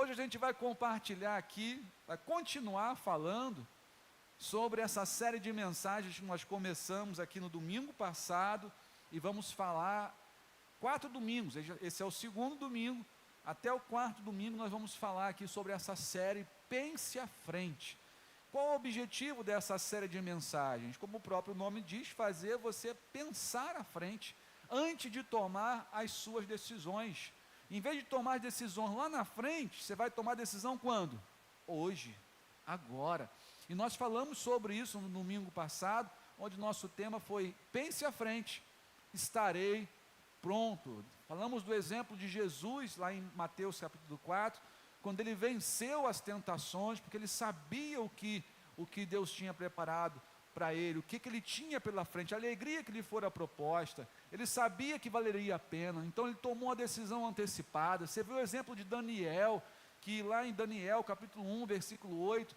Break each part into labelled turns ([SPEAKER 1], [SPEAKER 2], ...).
[SPEAKER 1] hoje a gente vai compartilhar aqui, vai continuar falando sobre essa série de mensagens que nós começamos aqui no domingo passado, e vamos falar 4 domingos, esse é o 2º domingo, até o 4º domingo nós vamos falar aqui sobre essa série Pense à Frente. Qual o objetivo dessa série de mensagens? Como o próprio nome diz, fazer você pensar à frente, antes de tomar as suas decisões. Em vez de tomar decisões lá na frente, você vai tomar decisão quando? Hoje, agora. E nós falamos sobre isso no domingo passado, onde nosso tema foi Pense à Frente, estarei pronto. Falamos do exemplo de Jesus, lá em Mateus capítulo 4, quando ele venceu as tentações, porque ele sabia o que Deus tinha preparado para ele, o que ele tinha pela frente, a alegria que lhe fora proposta, ele sabia que valeria a pena, então ele tomou uma decisão antecipada. Você viu o exemplo de Daniel, que lá em Daniel capítulo 1, versículo 8,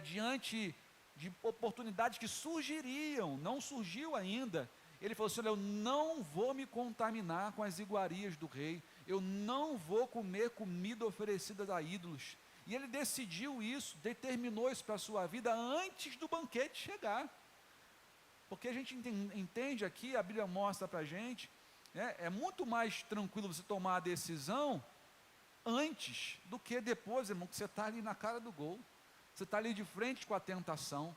[SPEAKER 1] diante de oportunidades que surgiriam, não surgiu ainda, ele falou assim: olha, eu não vou me contaminar com as iguarias do rei, eu não vou comer comida oferecida a ídolos. E ele decidiu isso, determinou isso para a sua vida antes do banquete chegar. Porque a gente entende aqui, a Bíblia mostra para a gente, é muito mais tranquilo você tomar a decisão antes do que depois, irmão, que você está ali na cara do gol, você está ali de frente com a tentação.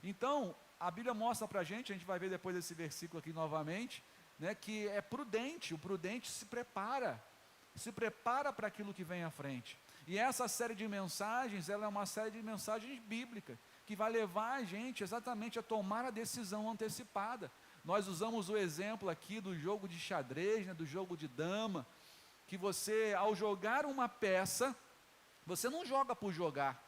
[SPEAKER 1] Então, a Bíblia mostra para a gente vai ver depois desse versículo aqui novamente, que é prudente, o prudente se prepara para aquilo que vem à frente. E essa série de mensagens, ela é uma série de mensagens bíblicas, que vai levar a gente exatamente a tomar a decisão antecipada. Nós usamos o exemplo aqui do jogo de xadrez, do jogo de dama, que você, ao jogar uma peça, você não joga por jogar,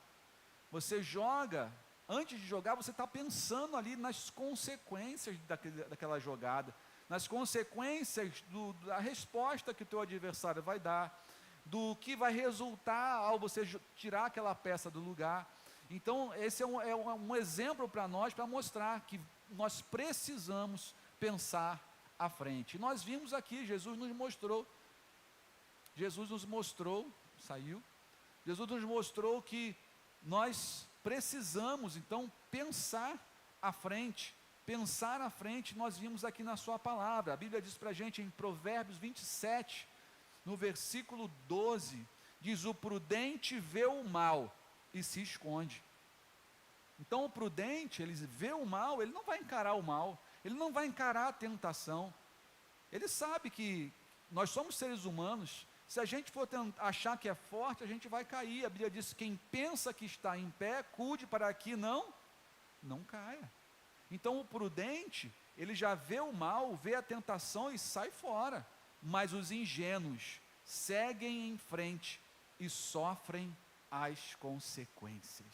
[SPEAKER 1] você joga, antes de jogar, você está pensando ali nas consequências daquela jogada, nas consequências da resposta que o teu adversário vai dar, do que vai resultar ao você tirar aquela peça do lugar. Então, esse é um exemplo para nós, para mostrar que nós precisamos pensar à frente. Nós vimos aqui, Jesus nos mostrou que nós precisamos, então, pensar à frente, nós vimos aqui na sua palavra. A Bíblia diz para a gente em Provérbios 27, no versículo 12, diz: o prudente vê o mal e se esconde. Então o prudente, ele vê o mal, ele não vai encarar o mal, ele não vai encarar a tentação, ele sabe que nós somos seres humanos, se a gente for achar que é forte, a gente vai cair. A Bíblia diz: quem pensa que está em pé, cuide para que não caia. Então o prudente, ele já vê o mal, vê a tentação e sai fora. Mas os ingênuos seguem em frente e sofrem as consequências.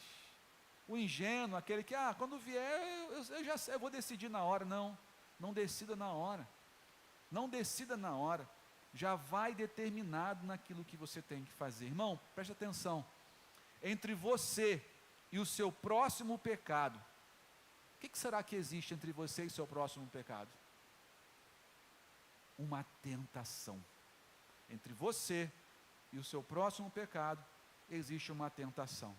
[SPEAKER 1] O ingênuo, aquele que, quando vier, eu já sei, eu vou decidir na hora. Não decida na hora, já vai determinado naquilo que você tem que fazer. Irmão, preste atenção, entre você e o seu próximo pecado, o que será que existe entre você e o seu próximo pecado? Uma tentação. Entre você e o seu próximo pecado, existe uma tentação.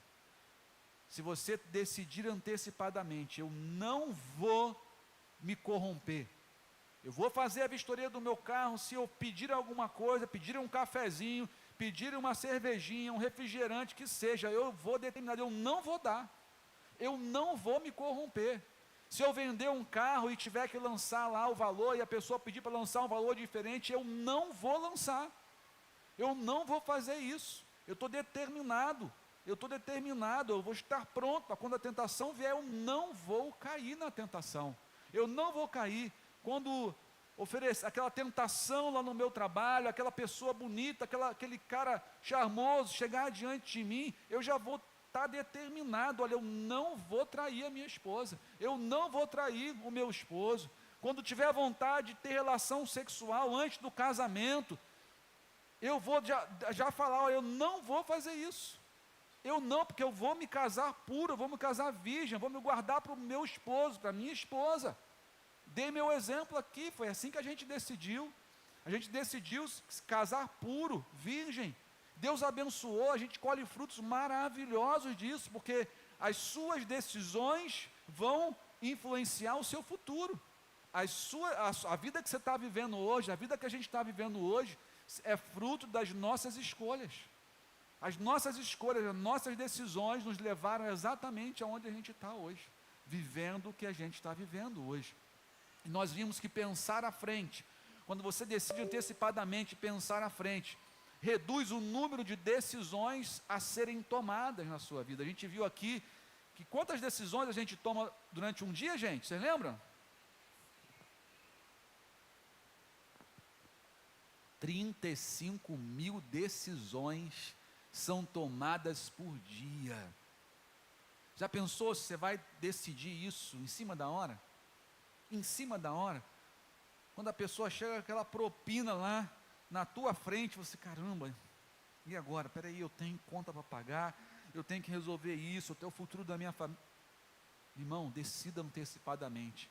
[SPEAKER 1] Se você decidir antecipadamente: eu não vou me corromper, eu vou fazer a vistoria do meu carro, se eu pedir alguma coisa, pedir um cafezinho, pedir uma cervejinha, um refrigerante, que seja, eu vou determinar, eu não vou dar, eu não vou me corromper. Se eu vender um carro e tiver que lançar lá o valor, e a pessoa pedir para lançar um valor diferente, eu não vou lançar, eu não vou fazer isso. Eu estou determinado, eu vou estar pronto para quando a tentação vier. Eu não vou cair na tentação, eu não vou cair quando oferecer aquela tentação lá no meu trabalho, aquela pessoa bonita, aquele cara charmoso chegar diante de mim, eu já vou estar determinado: olha, eu não vou trair a minha esposa, eu não vou trair o meu esposo. Quando tiver vontade de ter relação sexual antes do casamento, eu vou já falar: olha, eu não vou fazer isso, porque eu vou me casar puro, eu vou me casar virgem, eu vou me guardar para o meu esposo, para a minha esposa. Dei meu exemplo aqui, foi assim que a gente decidiu se casar puro, virgem. Deus abençoou, a gente colhe frutos maravilhosos disso, porque as suas decisões vão influenciar o seu futuro. A vida que você está vivendo hoje, a vida que a gente está vivendo hoje, é fruto das nossas escolhas. As nossas escolhas, as nossas decisões nos levaram exatamente aonde a gente está hoje, vivendo o que a gente está vivendo hoje. E nós vimos que pensar à frente, quando você decide antecipadamente pensar à frente, reduz o número de decisões a serem tomadas na sua vida. A gente viu aqui que quantas decisões a gente toma durante um dia, gente? Vocês lembram? 35.000 decisões são tomadas por dia. Já pensou se você vai decidir isso em cima da hora? Em cima da hora? Quando a pessoa chega com aquela propina lá na tua frente, você, caramba, e agora? Peraí, eu tenho conta para pagar, eu tenho que resolver isso, eu tenho o futuro da minha família. Irmão, decida antecipadamente.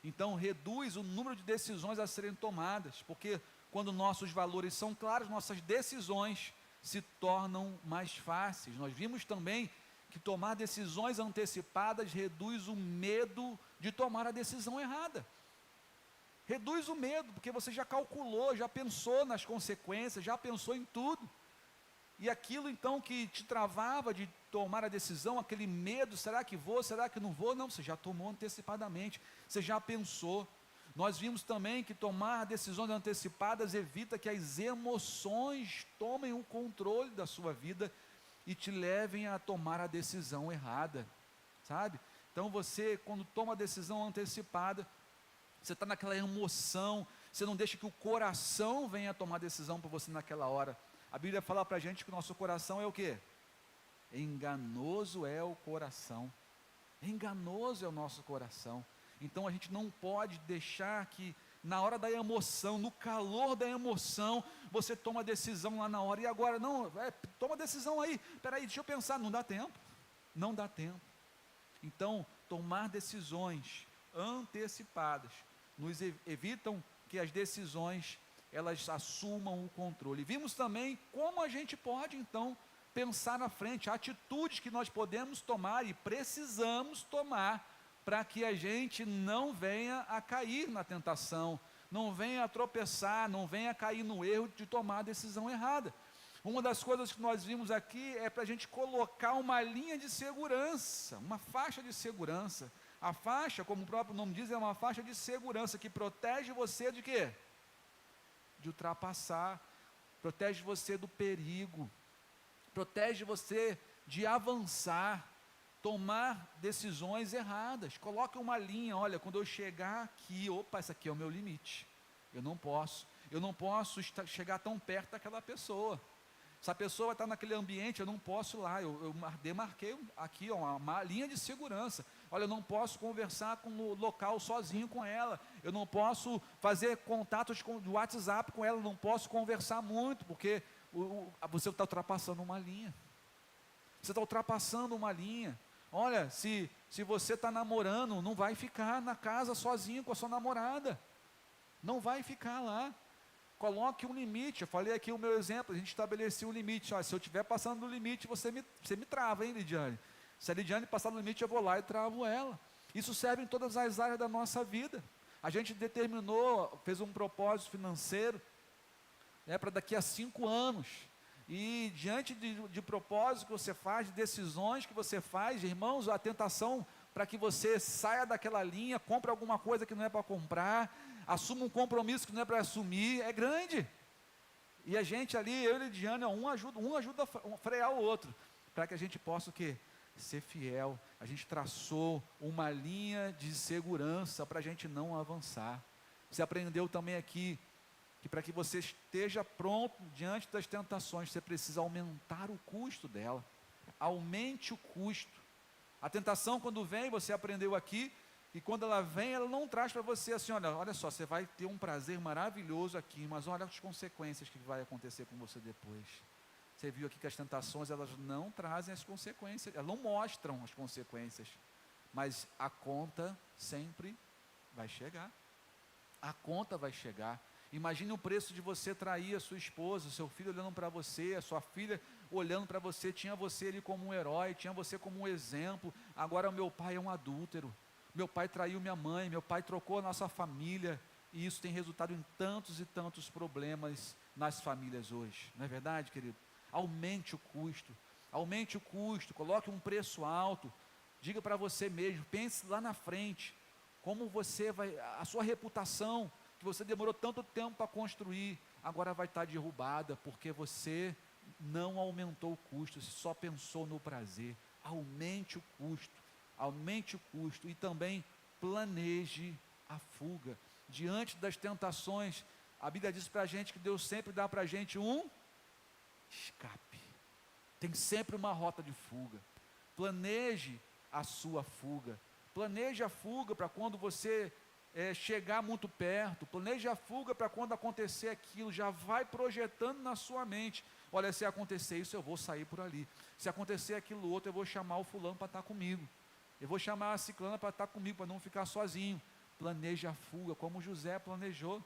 [SPEAKER 1] Então, reduz o número de decisões a serem tomadas, porque quando nossos valores são claros, nossas decisões se tornam mais fáceis. Nós vimos também que tomar decisões antecipadas reduz o medo de tomar a decisão errada. Reduz o medo, porque você já calculou, já pensou nas consequências, já pensou em tudo. E aquilo então que te travava de tomar a decisão, aquele medo, será que vou, será que não vou? Não, você já tomou antecipadamente, você já pensou. Nós vimos também que tomar decisões antecipadas evita que as emoções tomem o controle da sua vida e te levem a tomar a decisão errada, sabe? Então você, quando toma a decisão antecipada, você está naquela emoção, você não deixa que o coração venha tomar a decisão por você naquela hora. A Bíblia fala para a gente que o nosso coração é o quê? Enganoso é o coração. Enganoso é o nosso coração. Então a gente não pode deixar que na hora da emoção, no calor da emoção, você toma a decisão lá na hora, e agora, não, toma a decisão aí, peraí, deixa eu pensar, não dá tempo, não dá tempo. Então, tomar decisões antecipadas, nos evitam que as decisões, elas assumam o controle. Vimos também como a gente pode, então, pensar na frente, atitudes que nós podemos tomar e precisamos tomar, para que a gente não venha a cair na tentação, não venha a tropeçar, não venha a cair no erro de tomar a decisão errada. Uma das coisas que nós vimos aqui é para a gente colocar uma linha de segurança, uma faixa de segurança. A faixa, como o próprio nome diz, é uma faixa de segurança que protege você de quê? De ultrapassar, protege você do perigo, protege você de avançar, tomar decisões erradas. Coloque uma linha, olha, quando eu chegar aqui, opa, esse aqui é o meu limite, eu não posso chegar tão perto daquela pessoa. Se a pessoa vai estar naquele ambiente, eu não posso ir lá, eu demarquei aqui, uma linha de segurança. Olha, eu não posso conversar no local sozinho com ela, eu não posso fazer contatos de WhatsApp com ela, eu não posso conversar muito, porque você está ultrapassando uma linha. Você está ultrapassando uma linha. Olha, se você está namorando, não vai ficar na casa sozinho com a sua namorada, não vai ficar lá. Coloque um limite. Eu falei aqui o meu exemplo, a gente estabeleceu um limite. Olha, se eu estiver passando do limite, você me trava, hein, Lidiane? Se a Lidiane passar do limite, eu vou lá e travo ela. Isso serve em todas as áreas da nossa vida. A gente determinou, fez um propósito financeiro, para daqui a 5 anos. E diante de propósitos que você faz, de decisões que você faz, irmãos, a tentação para que você saia daquela linha, compre alguma coisa que não é para comprar, assuma um compromisso que não é para assumir, é grande. E a gente ali, eu e Lidiane, um ajuda a frear o outro, para que a gente possa o quê? Ser fiel. A gente traçou uma linha de segurança para a gente não avançar. Você aprendeu também aqui, que para que você esteja pronto diante das tentações, você precisa aumentar o custo dela. Aumente o custo. A tentação, quando vem, você aprendeu aqui, e quando ela vem, ela não traz para você assim, olha só, você vai ter um prazer maravilhoso aqui, mas olha as consequências que vai acontecer com você depois. Você viu aqui que as tentações, elas não trazem as consequências, elas não mostram as consequências, mas a conta sempre vai chegar. A conta vai chegar. Imagine o preço de você trair a sua esposa, seu filho olhando para você, a sua filha olhando para você, tinha você ali como um herói, tinha você como um exemplo. Agora o meu pai é um adúltero, meu pai traiu minha mãe, meu pai trocou a nossa família, e isso tem resultado em tantos e tantos problemas nas famílias hoje, não é verdade, querido? Aumente o custo, coloque um preço alto, diga para você mesmo, pense lá na frente, como você vai, a sua reputação, que você demorou tanto tempo para construir, agora vai estar derrubada, porque você não aumentou o custo, você só pensou no prazer. Aumente o custo, e também planeje a fuga, diante das tentações. A Bíblia diz para a gente que Deus sempre dá para a gente um escape, tem sempre uma rota de fuga. Planeje a sua fuga, planeje a fuga para quando você chegar muito perto, planeje a fuga para quando acontecer aquilo, já vai projetando na sua mente, olha, se acontecer isso eu vou sair por ali, se acontecer aquilo outro eu vou chamar o fulano para estar comigo, eu vou chamar a ciclana para estar comigo, para não ficar sozinho. Planeje a fuga, como José planejou,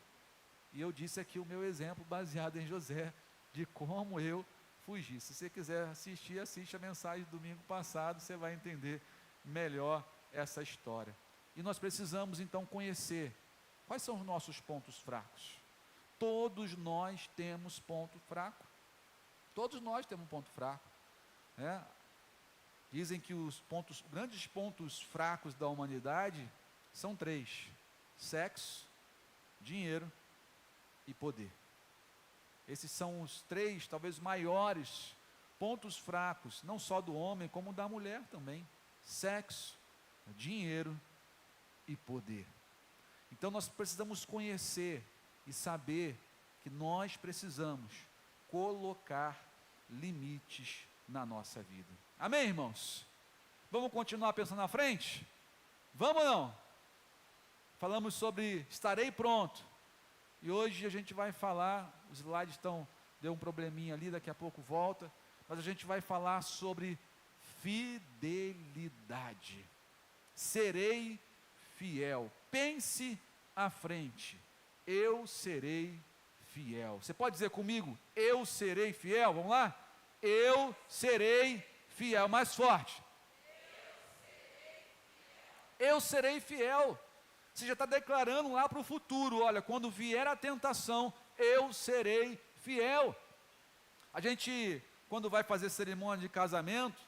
[SPEAKER 1] e eu disse aqui o meu exemplo baseado em José, de como eu fugi. Se você quiser assistir, assiste a mensagem do domingo passado, você vai entender melhor essa história. E nós precisamos então conhecer quais são os nossos pontos fracos. Todos nós temos ponto fraco, todos nós temos um ponto fraco, né? Dizem que os grandes pontos fracos da humanidade são 3: sexo, dinheiro e poder. Esses são os 3, talvez, maiores pontos fracos, não só do homem, como da mulher também: sexo, dinheiro e poder. Então nós precisamos conhecer e saber que nós precisamos colocar limites na nossa vida. Amém, irmãos? Vamos continuar pensando na frente? Vamos ou não? Falamos sobre estarei pronto, e hoje a gente vai falar, os slides deu um probleminha ali, daqui a pouco volta, mas a gente vai falar sobre fidelidade. Serei fiel. Pense à frente, eu serei fiel. Você pode dizer comigo, eu serei fiel? Vamos lá? Eu serei fiel. Mais forte. Eu serei fiel. Você já está declarando lá para o futuro, olha, quando vier a tentação, eu serei fiel. A gente, quando vai fazer cerimônia de casamento,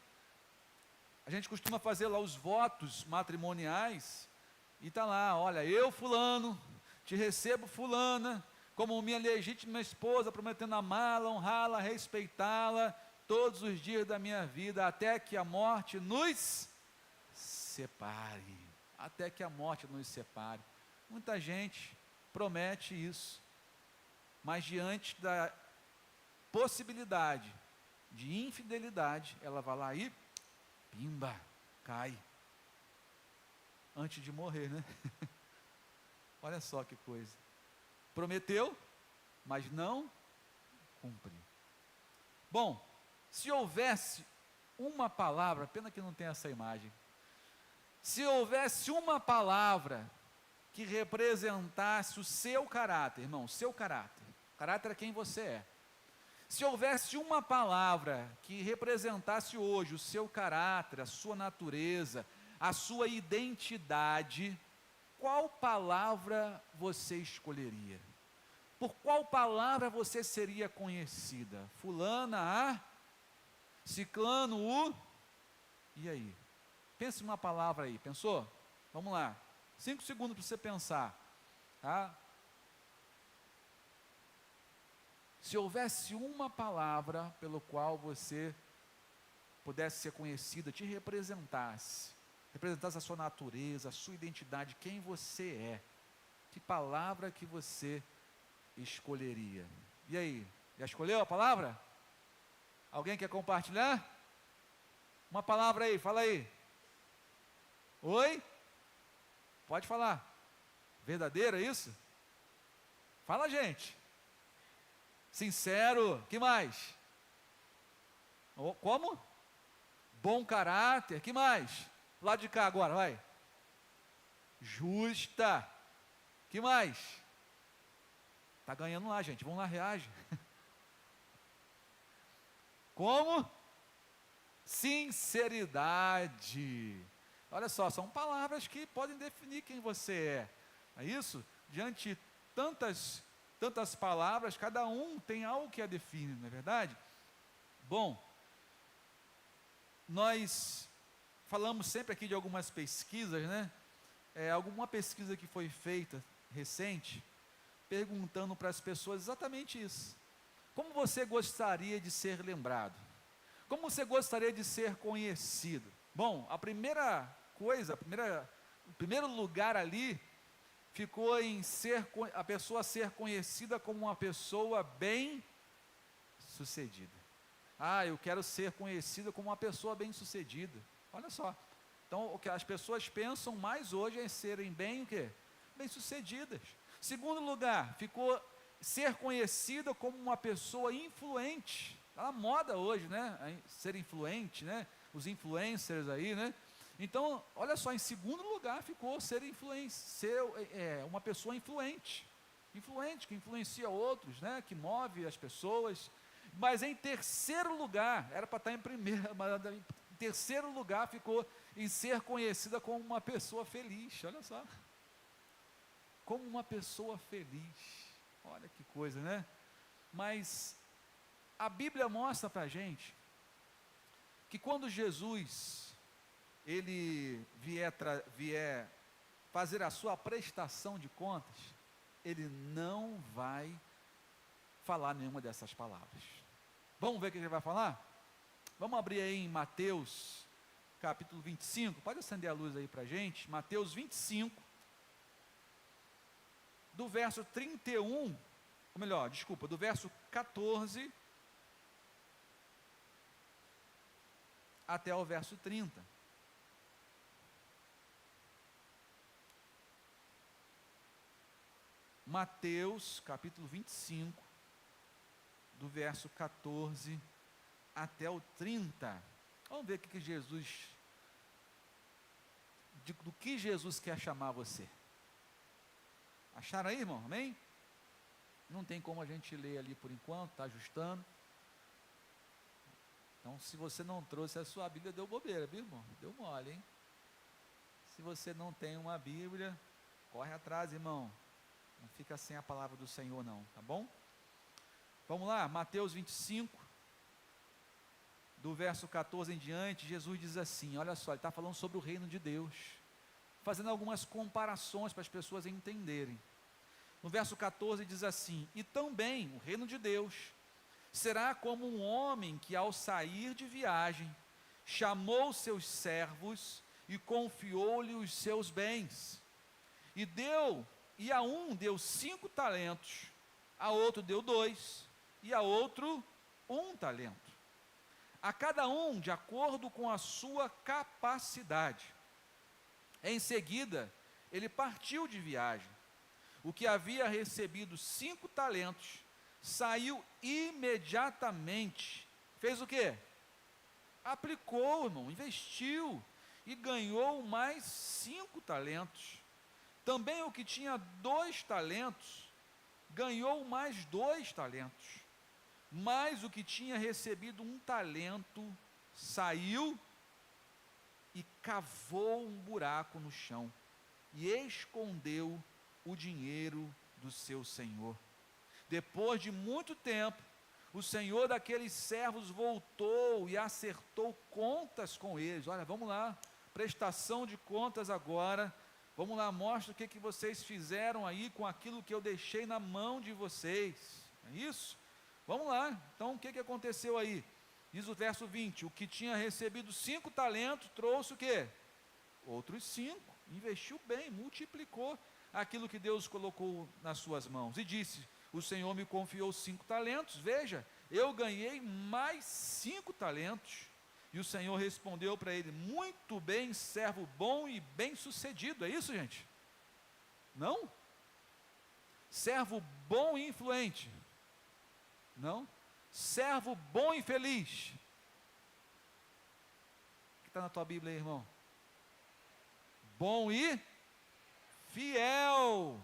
[SPEAKER 1] a gente costuma fazer lá os votos matrimoniais, e está lá, olha, eu fulano, te recebo fulana, como minha legítima esposa, prometendo amá-la, honrá-la, respeitá-la, todos os dias da minha vida, até que a morte nos separe. Até que a morte nos separe. Muita gente promete isso, mas diante da possibilidade de infidelidade, ela vai lá e pimba, cai, antes de morrer, né? Olha só que coisa, prometeu, mas não cumpriu. Bom, se houvesse uma palavra, pena que não tem essa imagem, se houvesse uma palavra que representasse o seu caráter, irmão, o seu caráter é quem você é. Se houvesse uma palavra que representasse hoje o seu caráter, a sua natureza, a sua identidade, qual palavra você escolheria? Por qual palavra você seria conhecida? Fulana, a, ciclano, o, e aí? Pense uma palavra aí, pensou? Vamos lá, 5 segundos para você pensar, tá? Se houvesse uma palavra pelo qual você pudesse ser conhecida, te representasse a sua natureza, a sua identidade, quem você é, que palavra que você escolheria? E aí, já escolheu a palavra? Alguém quer compartilhar? Uma palavra aí, fala aí. Oi? Pode falar. Verdadeiro, é isso? Fala, gente. Sincero, que mais? Como? Bom caráter, que mais? Lado de cá agora, vai. Justa, que mais? Está ganhando lá, gente, vamos lá, reage. Como? Sinceridade. Olha só, são palavras que podem definir quem você é. É isso? Diante de tantas palavras, cada um tem algo que a define, não é verdade? Bom, nós falamos sempre aqui de algumas pesquisas, né? Alguma pesquisa que foi feita recente, perguntando para as pessoas exatamente isso. Como você gostaria de ser lembrado? Como você gostaria de ser conhecido? Bom, a primeira coisa, o primeiro lugar ali, ficou em a pessoa ser conhecida como uma pessoa bem-sucedida. Eu quero ser conhecida como uma pessoa bem-sucedida. Olha só. Então, o que as pessoas pensam mais hoje é serem o quê? Bem-sucedidas. Segundo lugar, ficou ser conhecida como uma pessoa influente. Está na moda hoje, né? Ser influente, né? Os influencers aí, né? Então, olha só, em segundo lugar ficou ser uma pessoa influente, que influencia outros, né? Que move as pessoas. Mas em terceiro lugar, era para estar em primeiro, mas em terceiro lugar ficou em ser conhecida como uma pessoa feliz. Olha só, como uma pessoa feliz. Olha que coisa, né? Mas a Bíblia mostra para a gente que quando Jesus ele vier fazer a sua prestação de contas, ele não vai falar nenhuma dessas palavras. Vamos ver o que ele vai falar? Vamos abrir aí em Mateus, capítulo 25, pode acender a luz aí para a gente, Mateus 25, do verso 31, ou melhor, desculpa, do verso 14 até o verso 30. Mateus, capítulo 25, do verso 14 até o 30. Vamos ver o que Jesus, do que Jesus quer chamar você. Acharam aí, irmão? Amém? Não tem como a gente ler ali por enquanto, está ajustando. Então, se você não trouxe a sua Bíblia, deu bobeira, viu, irmão? Deu mole, hein? Se você não tem uma Bíblia, corre atrás, irmão. Não fica sem a palavra do Senhor, não, tá bom? Vamos lá, Mateus 25, do verso 14 em diante, Jesus diz assim, olha só, ele está falando sobre o reino de Deus, fazendo algumas comparações para as pessoas entenderem. No verso 14 diz assim, e também o reino de Deus será como um homem que ao sair de viagem, chamou seus servos e confiou-lhe os seus bens, e a um deu 5 talentos, a outro deu 2, e a outro 1 talento, a cada um de acordo com a sua capacidade. Em seguida, ele partiu de viagem. O que havia recebido 5 talentos, saiu imediatamente, fez o quê? Aplicou, irmão, investiu, e ganhou mais 5 talentos. Também o que tinha 2 talentos, ganhou mais 2 talentos. Mas o que tinha recebido 1 talento, saiu e cavou um buraco no chão, e escondeu o dinheiro do seu senhor. Depois de muito tempo, o senhor daqueles servos voltou e acertou contas com eles. Olha, vamos lá, prestação de contas agora. Vamos lá, mostra o que vocês fizeram aí com aquilo que eu deixei na mão de vocês. É isso? Vamos lá, então o que aconteceu aí? Diz o verso 20, o que tinha recebido 5 talentos, trouxe o quê? Outros 5, investiu bem, multiplicou aquilo que Deus colocou nas suas mãos. E disse, o Senhor me confiou 5 talentos, veja, eu ganhei mais 5 talentos. E o Senhor respondeu para ele, muito bem, servo bom e bem-sucedido. É isso, gente? Não? Servo bom e influente? Não? Servo bom e feliz? O que está na tua Bíblia aí, irmão? Bom e fiel.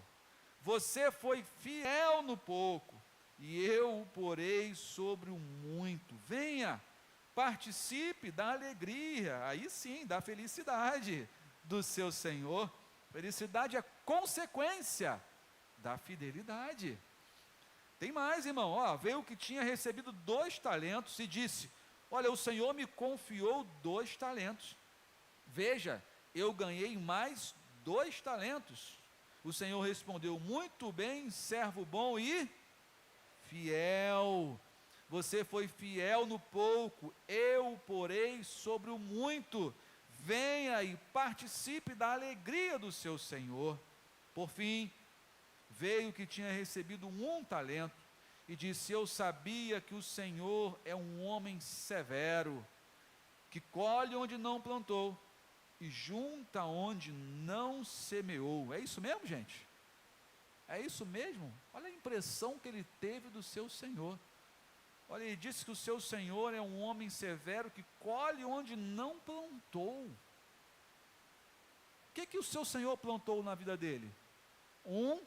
[SPEAKER 1] você foi fiel no pouco, e eu o porei sobre o muito. Venha, participe da alegria, aí sim, da felicidade do seu Senhor. Felicidade é consequência da fidelidade. Tem mais, irmão, veio o que tinha recebido 2 talentos e disse: olha, o Senhor me confiou 2 talentos. Veja, eu ganhei mais 2 talentos. O Senhor respondeu: muito bem, servo bom e fiel. Você foi fiel no pouco, eu o porei sobre o muito. Venha e participe da alegria do seu Senhor. Por fim, veio o que tinha recebido 1 talento e disse: eu sabia que o Senhor é um homem severo, que colhe onde não plantou e junta onde não semeou. É isso mesmo, gente? É isso mesmo? Olha a impressão que ele teve do seu Senhor. Olha, ele disse que o seu Senhor é um homem severo que colhe onde não plantou. O que o seu Senhor plantou na vida dele? 1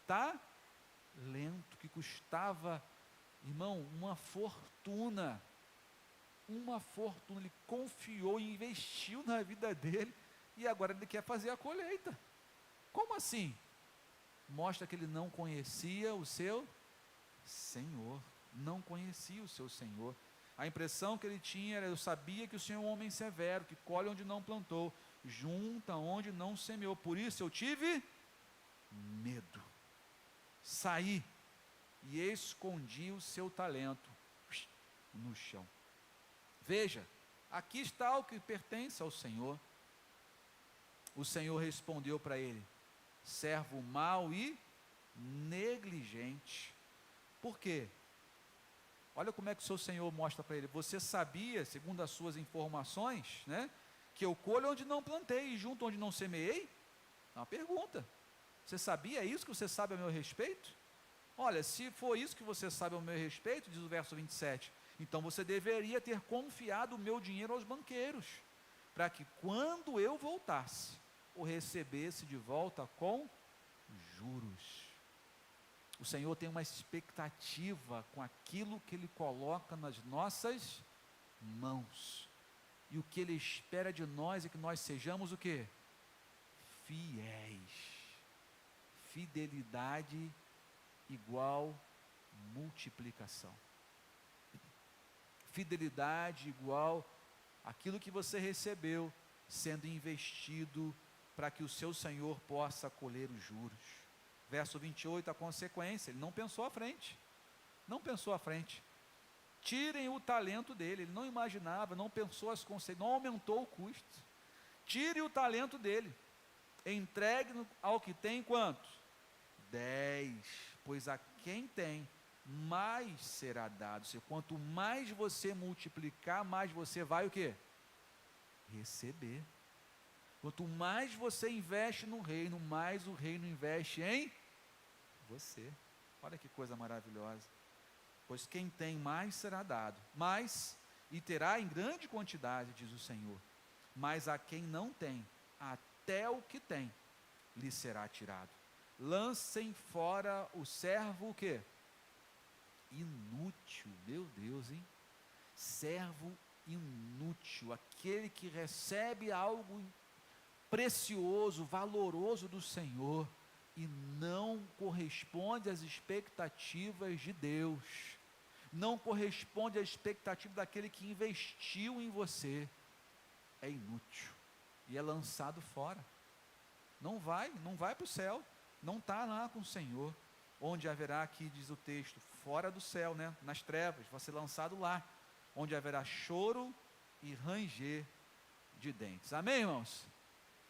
[SPEAKER 1] talento que custava, irmão, uma fortuna. Uma fortuna. Ele confiou e investiu na vida dele, e agora ele quer fazer a colheita. Como assim? Mostra que ele não conhecia o seu Senhor. Não conhecia o seu Senhor. A impressão que ele tinha era: eu sabia que o Senhor é um homem severo, que colhe onde não plantou, junta onde não semeou. Por isso eu tive medo. Saí e escondi o seu talento no chão. Veja, aqui está o que pertence ao Senhor. O Senhor respondeu para ele: servo mau e negligente. Por quê? Olha como é que o seu Senhor mostra para ele: você sabia, segundo as suas informações, né, que eu colho onde não plantei e junto onde não semeei? É uma pergunta. Você sabia isso que você sabe a meu respeito? Olha, se for isso que você sabe ao meu respeito, diz o verso 27, então você deveria ter confiado o meu dinheiro aos banqueiros, para que quando eu voltasse, o recebesse de volta com juros. O Senhor tem uma expectativa com aquilo que Ele coloca nas nossas mãos, e o que Ele espera de nós é que nós sejamos o quê? Fiéis. Fidelidade igual multiplicação. Fidelidade igual aquilo que você recebeu sendo investido para que o seu Senhor possa colher os juros. Verso 28, a consequência: ele não pensou à frente. Não pensou à frente. Tirem o talento dele. Ele não imaginava, não pensou as consequências, não aumentou o custo. Tire o talento dele. Entregue ao que tem quanto? 10. Pois a quem tem, mais será dado. Ou seja, quanto mais você multiplicar, mais você vai o quê? Receber. Quanto mais você investe no reino, mais o reino investe em você. Olha que coisa maravilhosa. Pois quem tem, mais será dado. Mais, e terá em grande quantidade, diz o Senhor. Mas a quem não tem, até o que tem, lhe será tirado. Lancem fora o servo o quê? Inútil. Meu Deus, hein? Servo inútil, aquele que recebe algo precioso, valoroso do Senhor e não corresponde às expectativas de Deus, não corresponde à expectativa daquele que investiu em você. É inútil e é lançado fora. Não vai para o céu, não está lá com o Senhor. Onde haverá, aqui diz o texto, fora do céu, né? Nas trevas, vai ser lançado lá, onde haverá choro e ranger de dentes. Amém, irmãos?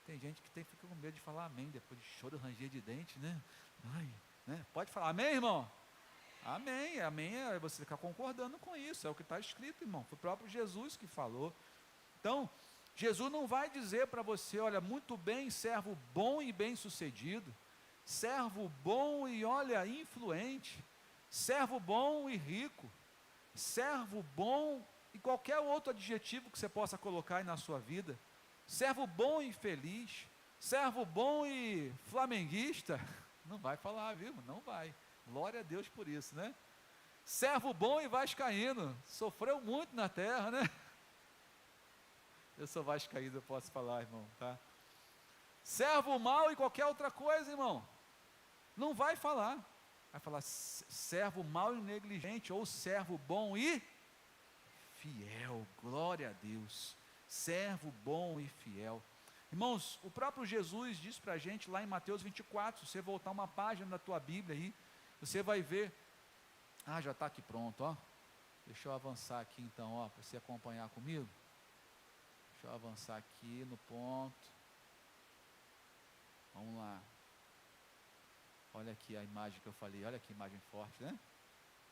[SPEAKER 1] Tem gente que fica com medo de falar amém, depois de choro e ranger de dente, né? Ai, né? Pode falar amém, irmão? Amém, amém é você ficar concordando com isso, é o que está escrito, irmão. Foi o próprio Jesus que falou. Então, Jesus não vai dizer para você: olha, muito bem, servo bom e bem sucedido, servo bom e olha, influente, servo bom e rico, servo bom e qualquer outro adjetivo que você possa colocar aí na sua vida, servo bom e feliz, servo bom e flamenguista, Não vai falar, viu? Não vai. Glória a Deus por isso, né? Servo bom e vascaíno, sofreu muito na terra, né? Eu sou vascaíno, eu posso falar, irmão, tá? Servo mau e qualquer outra coisa, irmão, não vai falar. Vai falar servo mau e negligente, ou servo bom e fiel. Glória a Deus. Servo bom e fiel. Irmãos, o próprio Jesus diz para a gente lá em Mateus 24, se você voltar uma página da tua Bíblia aí, você vai ver, já está aqui pronto, ó. Deixa eu avançar aqui então, ó, para você acompanhar comigo. Deixa eu avançar aqui no ponto. Vamos lá. Olha aqui a imagem que eu falei, olha que imagem forte, né?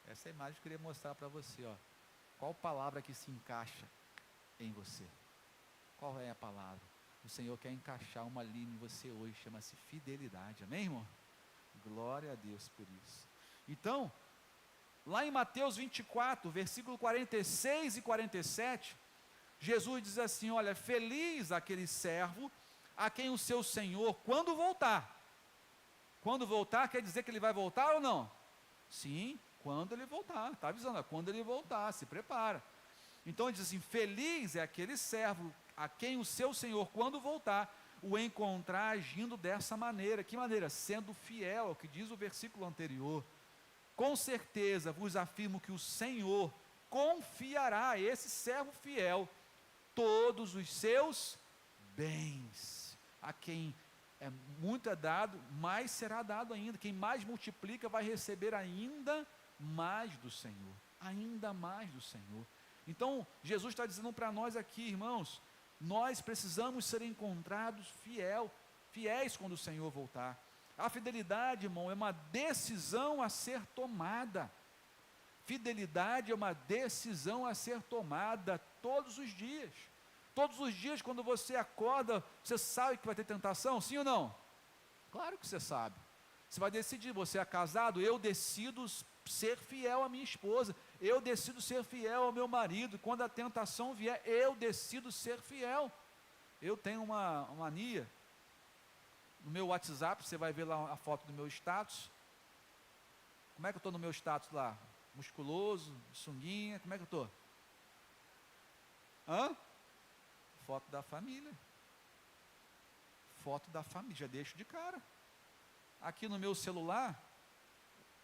[SPEAKER 1] Essa é a imagem que eu queria mostrar para você, ó. Qual palavra que se encaixa em você? Qual é a palavra? O Senhor quer encaixar uma linha em você hoje, chama-se fidelidade, amém, irmão? Glória a Deus por isso. Então, lá em Mateus 24, versículo 46 e 47, Jesus diz assim, olha, feliz aquele servo a quem o seu Senhor, quando voltar quer dizer que ele vai voltar ou não? Sim, quando ele voltar, está avisando, quando ele voltar, se prepara. Então ele diz assim, feliz é aquele servo a quem o seu Senhor, quando voltar, o encontrar agindo dessa maneira. Que maneira? Sendo fiel, é o que diz o versículo anterior. Com certeza vos afirmo que o Senhor confiará a esse servo fiel todos os seus bens. A quem muito é dado, mais será dado ainda. Quem mais multiplica vai receber ainda mais do Senhor. Ainda mais do Senhor. Então, Jesus está dizendo para nós aqui, irmãos, nós precisamos ser encontrados fiéis quando o Senhor voltar. A fidelidade, irmão, é uma decisão a ser tomada. Fidelidade é uma decisão a ser tomada todos os dias. Todos os dias, quando você acorda, você sabe que vai ter tentação, sim ou não? Claro que você sabe. Você vai decidir, você é casado, eu decido ser fiel à minha esposa, eu decido ser fiel ao meu marido, quando a tentação vier, eu decido ser fiel. Eu tenho uma mania, no meu WhatsApp, você vai ver lá a foto do meu status. Como é que eu estou no meu status lá? Musculoso, sunguinha, como é que eu estou? Foto da família. Foto da família, já deixo de cara. Aqui no meu celular,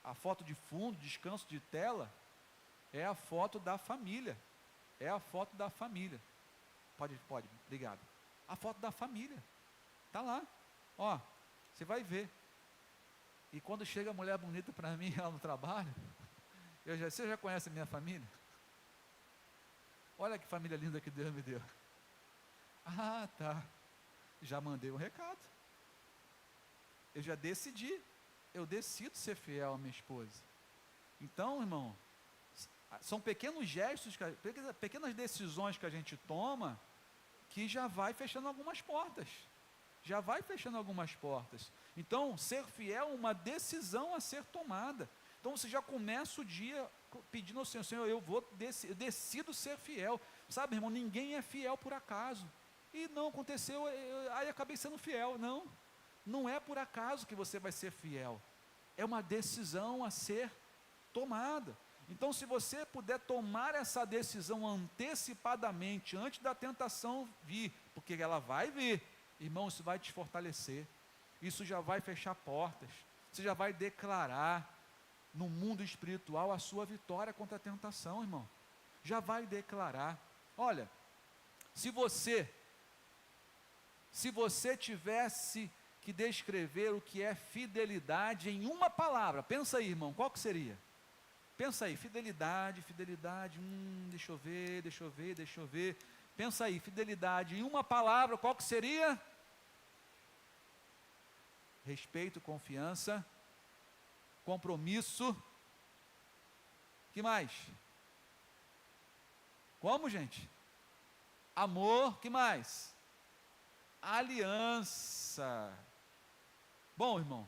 [SPEAKER 1] a foto de fundo, descanso de tela, é a foto da família. É a foto da família. Pode, obrigado. A foto da família. Está lá. Ó, você vai ver. E quando chega a mulher bonita para mim lá no trabalho, você já conhece a minha família? Olha que família linda que Deus me deu. Tá. Já mandei um recado. Eu já decidi. Eu decido ser fiel à minha esposa. Então, irmão, são pequenos gestos, pequenas decisões que a gente toma, que já vai fechando algumas portas. Então, ser fiel é uma decisão a ser tomada. Então, você já começa o dia pedindo ao Senhor, eu decido ser fiel. Sabe, irmão, ninguém é fiel por acaso. E não aconteceu, aí acabei sendo fiel. Não é por acaso que você vai ser fiel. É uma decisão a ser tomada. Então, se você puder tomar essa decisão antecipadamente, antes da tentação vir, porque ela vai vir, irmão, isso vai te fortalecer. Isso já vai fechar portas. Você já vai declarar no mundo espiritual a sua vitória contra a tentação, irmão. Já vai declarar. Olha, se você tivesse que descrever o que é fidelidade em uma palavra, pensa aí, irmão, qual que seria? Pensa aí, fidelidade, deixa eu ver. Pensa aí, fidelidade em uma palavra, qual que seria? Respeito, confiança, compromisso. Que mais? Como, gente? Amor, que mais? Aliança. Bom, irmão,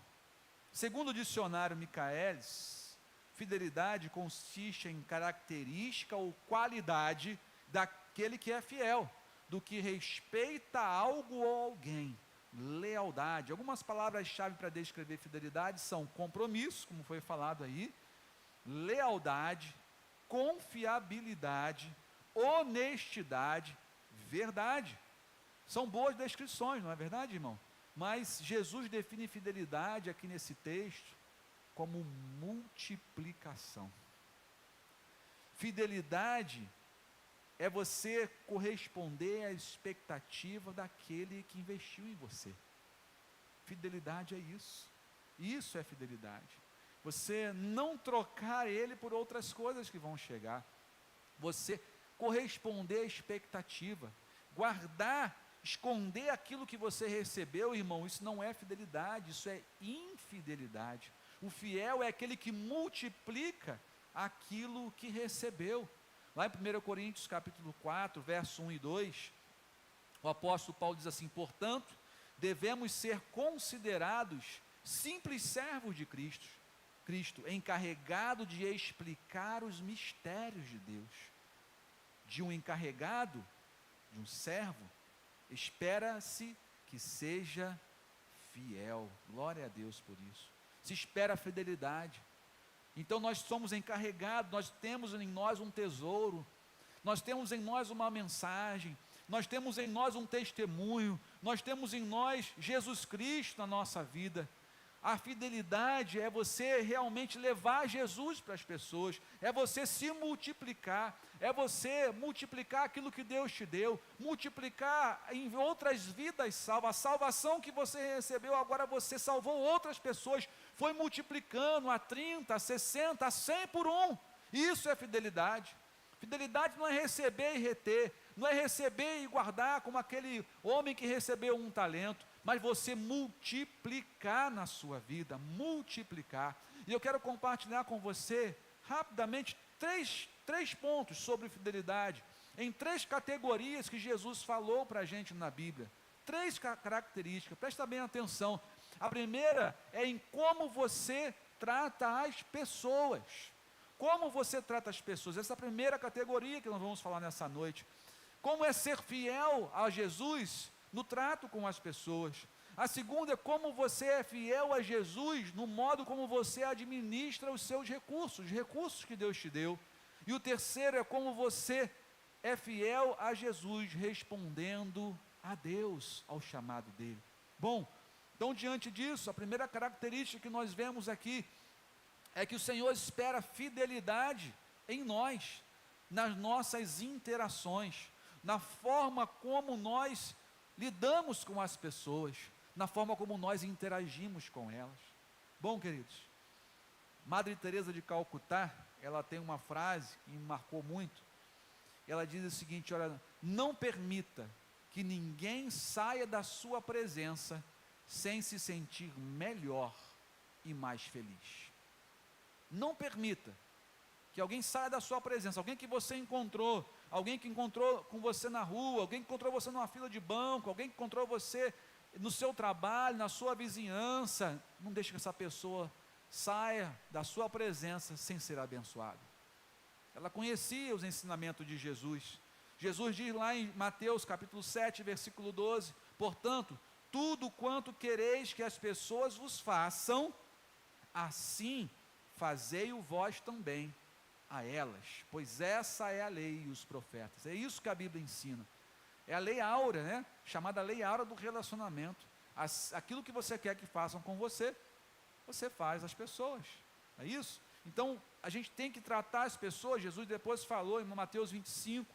[SPEAKER 1] segundo o dicionário Michaelis, fidelidade consiste em característica ou qualidade daquele que é fiel, do que respeita algo ou alguém, lealdade. Algumas palavras-chave para descrever fidelidade são compromisso, como foi falado aí, lealdade, confiabilidade, honestidade, verdade. São boas descrições, não é verdade, irmão? Mas Jesus define fidelidade aqui nesse texto como multiplicação. Fidelidade é você corresponder à expectativa daquele que investiu em você. Fidelidade é isso. Isso é fidelidade. Você não trocar ele por outras coisas que vão chegar. Você corresponder à expectativa. Guardar, esconder aquilo que você recebeu, irmão, isso não é fidelidade, isso é infidelidade. O fiel é aquele que multiplica aquilo que recebeu. Lá em 1 Coríntios capítulo 4, verso 1 e 2, o apóstolo Paulo diz assim: portanto, devemos ser considerados simples servos de Cristo, encarregado de explicar os mistérios de Deus. De um encarregado, de um servo, espera-se que seja fiel. Glória a Deus por isso. Se espera a fidelidade. Então nós somos encarregados, nós temos em nós um tesouro, nós temos em nós uma mensagem, nós temos em nós um testemunho, nós temos em nós Jesus Cristo na nossa vida. A fidelidade é você realmente levar Jesus para as pessoas, é você se multiplicar, é você multiplicar aquilo que Deus te deu, multiplicar em outras vidas salvas. A salvação que você recebeu, agora você salvou outras pessoas, foi multiplicando a 30, a 60, a 100 por um. Isso é fidelidade. Fidelidade não é receber e reter, não é receber e guardar como aquele homem que recebeu um talento, mas você multiplicar na sua vida, multiplicar. E eu quero compartilhar com você, rapidamente, três pontos sobre fidelidade, em 3 categorias que Jesus falou para a gente na Bíblia. 3 características, presta bem atenção. A primeira é em como você trata as pessoas. Como você trata as pessoas, essa é a primeira categoria que nós vamos falar nessa noite. Como é ser fiel a Jesus no trato com as pessoas. A segunda é como você é fiel a Jesus no modo como você administra os seus recursos, os recursos que Deus te deu. E o terceiro é como você é fiel a Jesus respondendo a Deus, ao chamado dele. Bom, então diante disso, a primeira característica que nós vemos aqui é que o Senhor espera fidelidade em nós, nas nossas interações, na forma como nós lidamos com as pessoas, na forma como nós interagimos com elas. Bom, queridos, Madre Teresa de Calcutá, ela tem uma frase que me marcou muito. Ela diz o seguinte: olha, não permita que ninguém saia da sua presença sem se sentir melhor e mais feliz. Não permita que alguém saia da sua presença, alguém que você encontrou, alguém que encontrou com você na rua, alguém que encontrou você numa fila de banco, alguém que encontrou você no seu trabalho, na sua vizinhança, não deixe que essa pessoa saia da sua presença sem ser abençoada. Ela conhecia os ensinamentos de Jesus. Jesus diz lá em Mateus capítulo 7, versículo 12, portanto, tudo quanto quereis que as pessoas vos façam, assim fazei-o vós também a elas, pois essa é a lei e os profetas. É isso que a Bíblia ensina. É a lei áurea, né? Chamada lei áurea do relacionamento. Aquilo que você quer que façam com você, você faz às pessoas. É isso? Então, a gente tem que tratar as pessoas. Jesus depois falou em Mateus 25,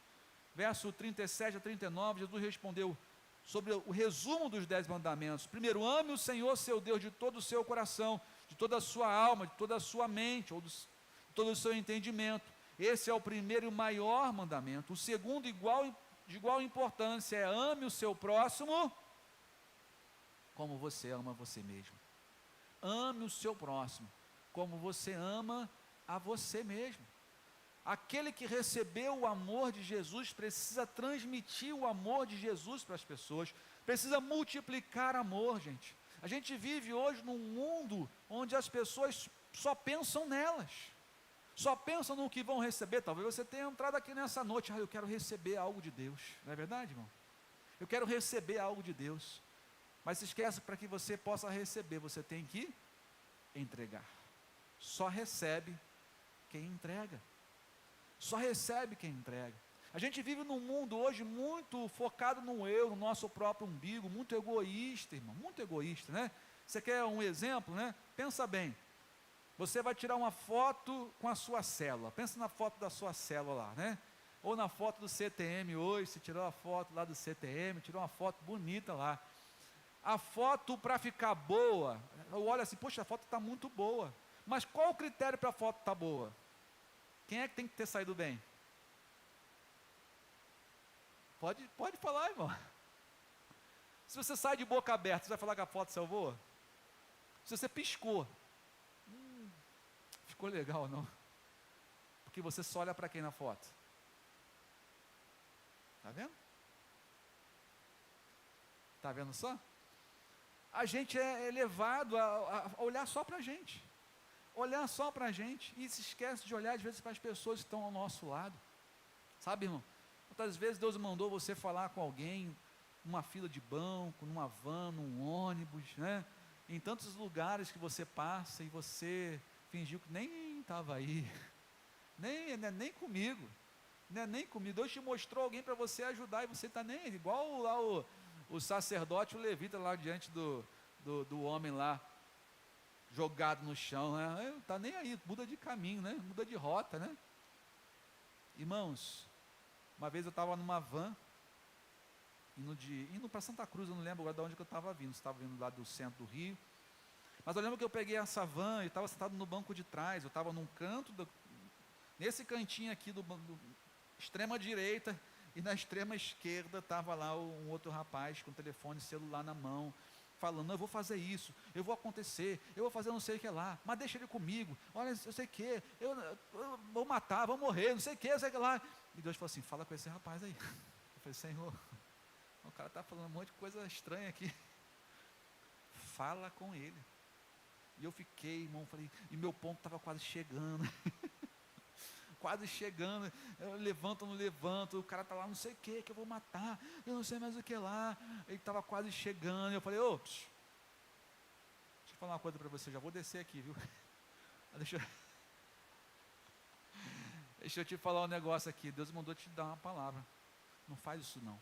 [SPEAKER 1] verso 37 a 39, Jesus respondeu sobre o resumo dos 10 mandamentos. Primeiro, ame o Senhor seu Deus de todo o seu coração, de toda a sua alma, de toda a sua mente, ou de todo o seu entendimento. Esse é o primeiro e maior mandamento. O segundo, de igual importância, é ame o seu próximo como você ama você mesmo. Ame o seu próximo como você ama a você mesmo. Aquele que recebeu o amor de Jesus precisa transmitir o amor de Jesus para as pessoas, precisa multiplicar amor, gente. A gente vive hoje num mundo onde as pessoas só pensam nelas, só pensam no que vão receber. Talvez você tenha entrado aqui nessa noite: eu quero receber algo de Deus, não é verdade, irmão? Eu quero receber algo de Deus. Mas se esquece, para que você possa receber, você tem que entregar. Só recebe quem entrega. Só recebe quem entrega. A gente vive num mundo hoje muito focado no eu, no nosso próprio umbigo, muito egoísta, irmão, muito egoísta, né? Você quer um exemplo, né? Pensa bem. Você vai tirar uma foto com a sua célula. Pensa na foto da sua célula lá, né? Ou na foto do CTM hoje, você tirou a foto lá do CTM, tirou uma foto bonita lá. A foto, para ficar boa, eu olho assim, poxa, a foto está muito boa. Mas qual o critério para a foto estar boa? Quem é que tem que ter saído bem? Pode falar, irmão. Se você sai de boca aberta, você vai falar que a foto saiu boa? Se você piscou, ficou legal ou não? Porque você só olha para quem na foto? Está vendo? Está vendo só? A gente é levado a olhar só para a gente. Olhar só para a gente. E se esquece de olhar, às vezes, para as pessoas que estão ao nosso lado. Sabe, irmão? Muitas vezes Deus mandou você falar com alguém, numa fila de banco, numa van, num ônibus, né? Em tantos lugares que você passa e você fingiu que nem estava aí. Nem comigo. Nem comigo. Deus te mostrou alguém para você ajudar e você está nem aí. Igual lá o sacerdote, o levita lá diante do homem lá, jogado no chão, né? Está nem aí, muda de caminho, né? Muda de rota, né? Irmãos, uma vez eu estava numa van, indo para Santa Cruz, eu não lembro agora de onde que eu estava vindo, se estava vindo lá do centro do Rio, mas eu lembro que eu peguei essa van e estava sentado no banco de trás, eu estava num canto, nesse cantinho aqui do extrema direita, e na extrema esquerda estava lá um outro rapaz com telefone celular na mão, falando, eu vou fazer isso, eu vou acontecer, eu vou fazer não sei o que lá, mas deixa ele comigo, olha, eu sei o que, eu vou matar, vou morrer, não sei o que, eu sei o que lá. E Deus falou assim, fala com esse rapaz aí. Eu falei, Senhor, o cara está falando um monte de coisa estranha aqui. Fala com ele. E eu fiquei, irmão, falei, e meu ponto estava quase chegando. Quase chegando, eu levanto, não levanto, o cara está lá, não sei o que eu vou matar, eu não sei mais o que lá, ele estava quase chegando, eu falei, deixa eu falar uma coisa para você, já vou descer aqui, viu? Deixa eu te falar um negócio aqui, Deus mandou te dar uma palavra, não faz isso não,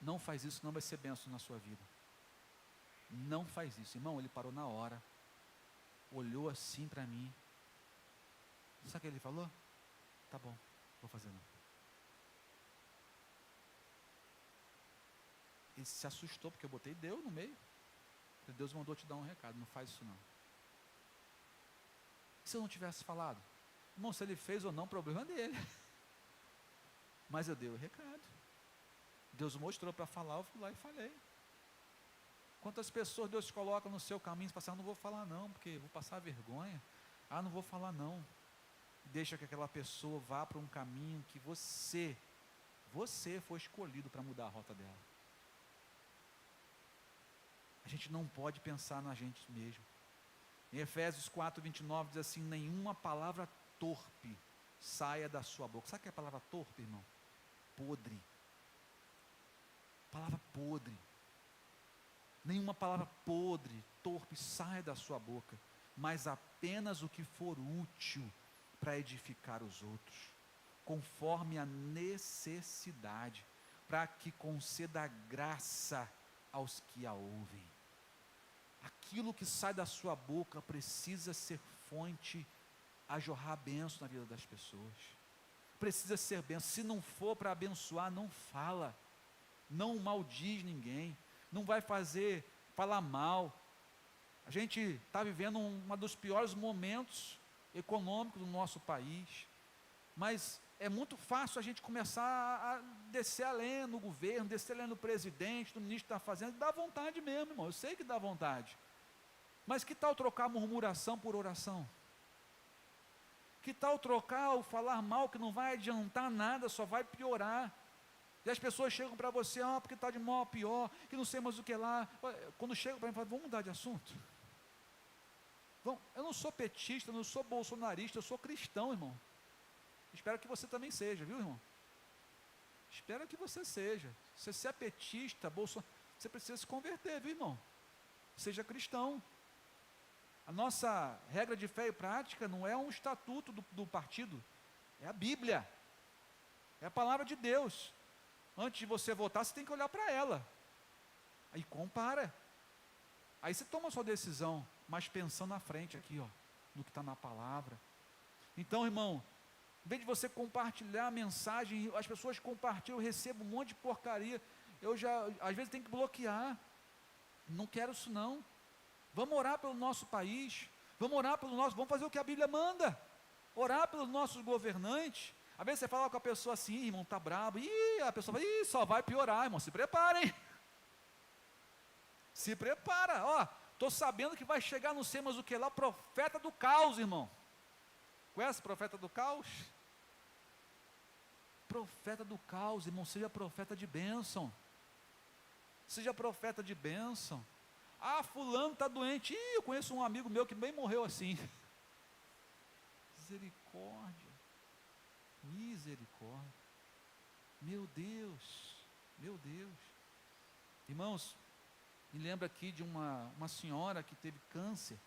[SPEAKER 1] não faz isso, não vai ser bênção na sua vida, não faz isso, irmão, ele parou na hora, olhou assim para mim, sabe o que ele falou? Tá bom, vou fazer não. Ele se assustou porque eu botei Deus no meio. Deus mandou te dar um recado, não faz isso não. E se eu não tivesse falado? Irmão, se ele fez ou não, problema dele. Mas eu dei o recado. Deus mostrou para falar, eu fui lá e falei. Quantas pessoas Deus coloca no seu caminho, você fala, não vou falar não, porque vou passar vergonha. Não vou falar não. Deixa que aquela pessoa vá para um caminho que você foi escolhido para mudar a rota dela. A gente não pode pensar na gente mesmo. Em Efésios 4:29 diz assim, nenhuma palavra torpe saia da sua boca. Sabe o que é a palavra torpe, irmão? Podre. Palavra podre. Nenhuma palavra podre, torpe saia da sua boca, mas apenas o que for útil para edificar os outros, conforme a necessidade, para que conceda graça aos que a ouvem. Aquilo que sai da sua boca precisa ser fonte a jorrar bênção na vida das pessoas, precisa ser bênção. Se não for para abençoar, não fala, não maldiz ninguém, não vai falar mal. A gente está vivendo um dos piores momentos econômico do nosso país, mas é muito fácil a gente começar a descer a lenha no governo, descer a lenha no presidente, no ministro da Fazenda, dá vontade mesmo, irmão, eu sei que dá vontade, mas que tal trocar murmuração por oração? Que tal trocar o falar mal, que não vai adiantar nada, só vai piorar, e as pessoas chegam para você, porque está de mal a pior, que não sei mais o que lá, quando chegam para mim, falam, vamos mudar de assunto? Eu não sou petista, eu não sou bolsonarista, eu sou cristão, irmão. Espero que você também seja, viu, irmão? Espero que você seja. Se você é petista, você precisa se converter, viu, irmão? Seja cristão. A nossa regra de fé e prática não é um estatuto do partido, é a Bíblia, é a palavra de Deus. Antes de você votar, você tem que olhar para ela, aí compara, aí você toma a sua decisão, mas pensando na frente aqui, ó, no que está na palavra. Então, irmão, em vez de você compartilhar a mensagem, as pessoas compartilham, eu recebo um monte de porcaria, eu já, às vezes, tenho que bloquear, não quero isso não. Vamos orar pelo nosso país, vamos fazer o que a Bíblia manda, orar pelos nossos governantes. Às vezes você fala com a pessoa assim, irmão, está brabo, e a pessoa fala, só vai piorar, irmão, se preparem, se prepara, ó, estou sabendo que vai chegar, não sei mais o que lá, profeta do caos, irmão. Conhece o profeta do caos? Profeta do caos, irmão, seja profeta de bênção, seja profeta de bênção. Ah, fulano está doente, eu conheço um amigo meu que bem morreu assim. Misericórdia, misericórdia, meu Deus, irmãos, me lembro aqui de uma senhora que teve câncer,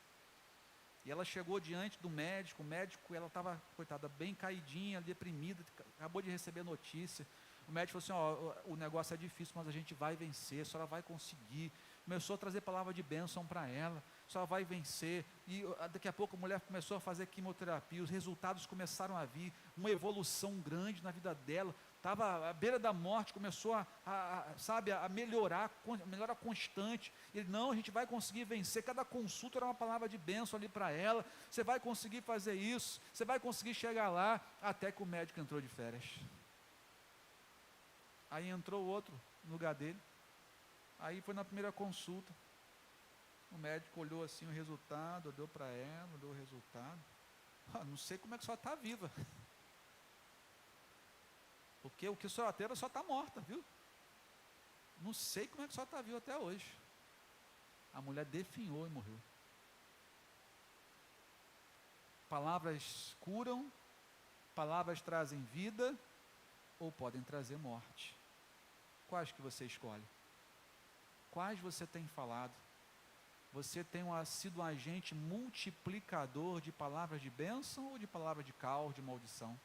[SPEAKER 1] e ela chegou diante do médico, o médico, ela estava, coitada, bem caidinha, deprimida, acabou de receber notícia, o médico falou assim, ó, o negócio é difícil, mas a gente vai vencer, a senhora vai conseguir. Começou a trazer palavra de bênção para ela, a senhora vai vencer, e daqui a pouco a mulher começou a fazer quimioterapia, os resultados começaram a vir, uma evolução grande na vida dela, estava à beira da morte, começou a melhorar constante. Ele, não, a gente vai conseguir vencer, cada consulta era uma palavra de bênção ali para ela, você vai conseguir fazer isso, você vai conseguir chegar lá, até que o médico entrou de férias. Aí entrou outro no lugar dele, aí foi na primeira consulta, o médico olhou assim o resultado, olhou para ela, olhou o resultado, não sei como é que a senhora está viva, porque o que a senhora teve, a senhora está morta, viu? Não sei como é que a senhora está viva até hoje. A mulher definhou e morreu. Palavras curam, palavras trazem vida, ou podem trazer morte. Quais que você escolhe? Quais você tem falado? Você tem sido um agente multiplicador de palavras de bênção ou de palavras de caos, de maldição?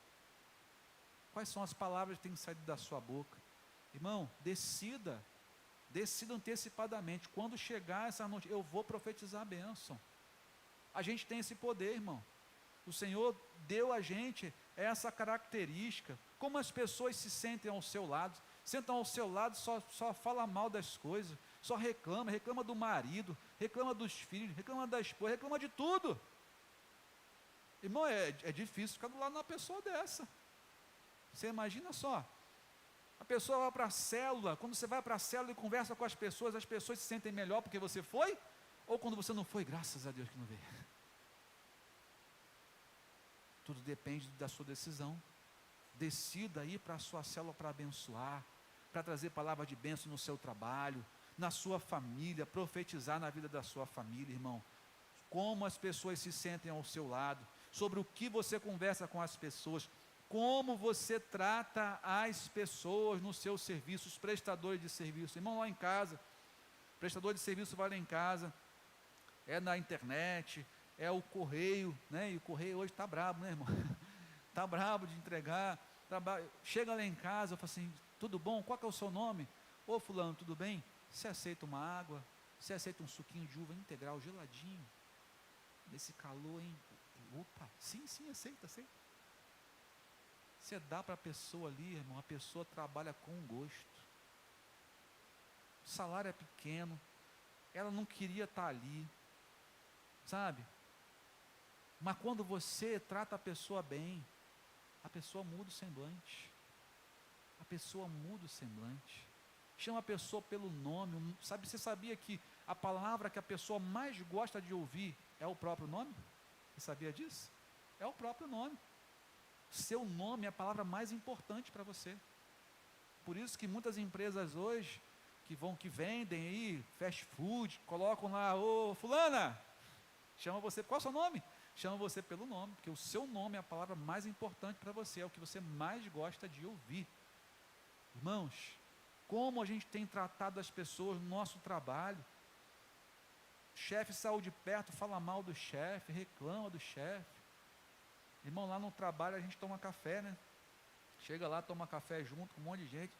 [SPEAKER 1] Quais são as palavras que têm saído da sua boca? Irmão, decida antecipadamente, quando chegar essa noite, eu vou profetizar a bênção. A gente tem esse poder, irmão. O Senhor deu a gente essa característica. Como as pessoas se sentem ao seu lado, sentam ao seu lado, só fala mal das coisas, só reclama do marido, reclama dos filhos, reclama da esposa, reclama de tudo. Irmão, é difícil ficar do lado de uma pessoa dessa. Você imagina só, a pessoa vai para a célula, quando você vai para a célula e conversa com as pessoas se sentem melhor porque você foi? Ou quando você não foi, graças a Deus que não veio? Tudo depende da sua decisão. Decida ir para a sua célula para abençoar, para trazer palavra de bênção no seu trabalho, na sua família, profetizar na vida da sua família, irmão. Como as pessoas se sentem ao seu lado, sobre o que você conversa com as pessoas, como você trata as pessoas no seu serviço, os prestadores de serviço. Irmão, lá em casa, prestador de serviço vai lá em casa, é na internet, é o correio, né? E o correio hoje está brabo, né, irmão? Está brabo de entregar. Chega lá em casa, eu falo assim, tudo bom? Qual que é o seu nome? Ô fulano, tudo bem? Você aceita uma água? Você aceita um suquinho de uva integral, geladinho? Nesse calor, hein? Opa, sim, aceita. Você dá para a pessoa ali, irmão, a pessoa trabalha com gosto. O salário é pequeno, ela não queria estar ali, sabe? Mas quando você trata a pessoa bem, a pessoa muda o semblante. Chama a pessoa pelo nome. Sabe, você sabia que a palavra que a pessoa mais gosta de ouvir é o próprio nome? Você sabia disso? É o próprio nome. Seu nome é a palavra mais importante para você. Por isso que muitas empresas hoje, que vendem aí, fast food, colocam lá, ô fulana, chama você, qual é o seu nome? Chama você pelo nome, porque o seu nome é a palavra mais importante para você, é o que você mais gosta de ouvir. Irmãos, como a gente tem tratado as pessoas no nosso trabalho. O chefe saiu de perto, fala mal do chefe, reclama do chefe. Irmão, lá no trabalho a gente toma café, né? Chega lá, toma café junto com um monte de gente.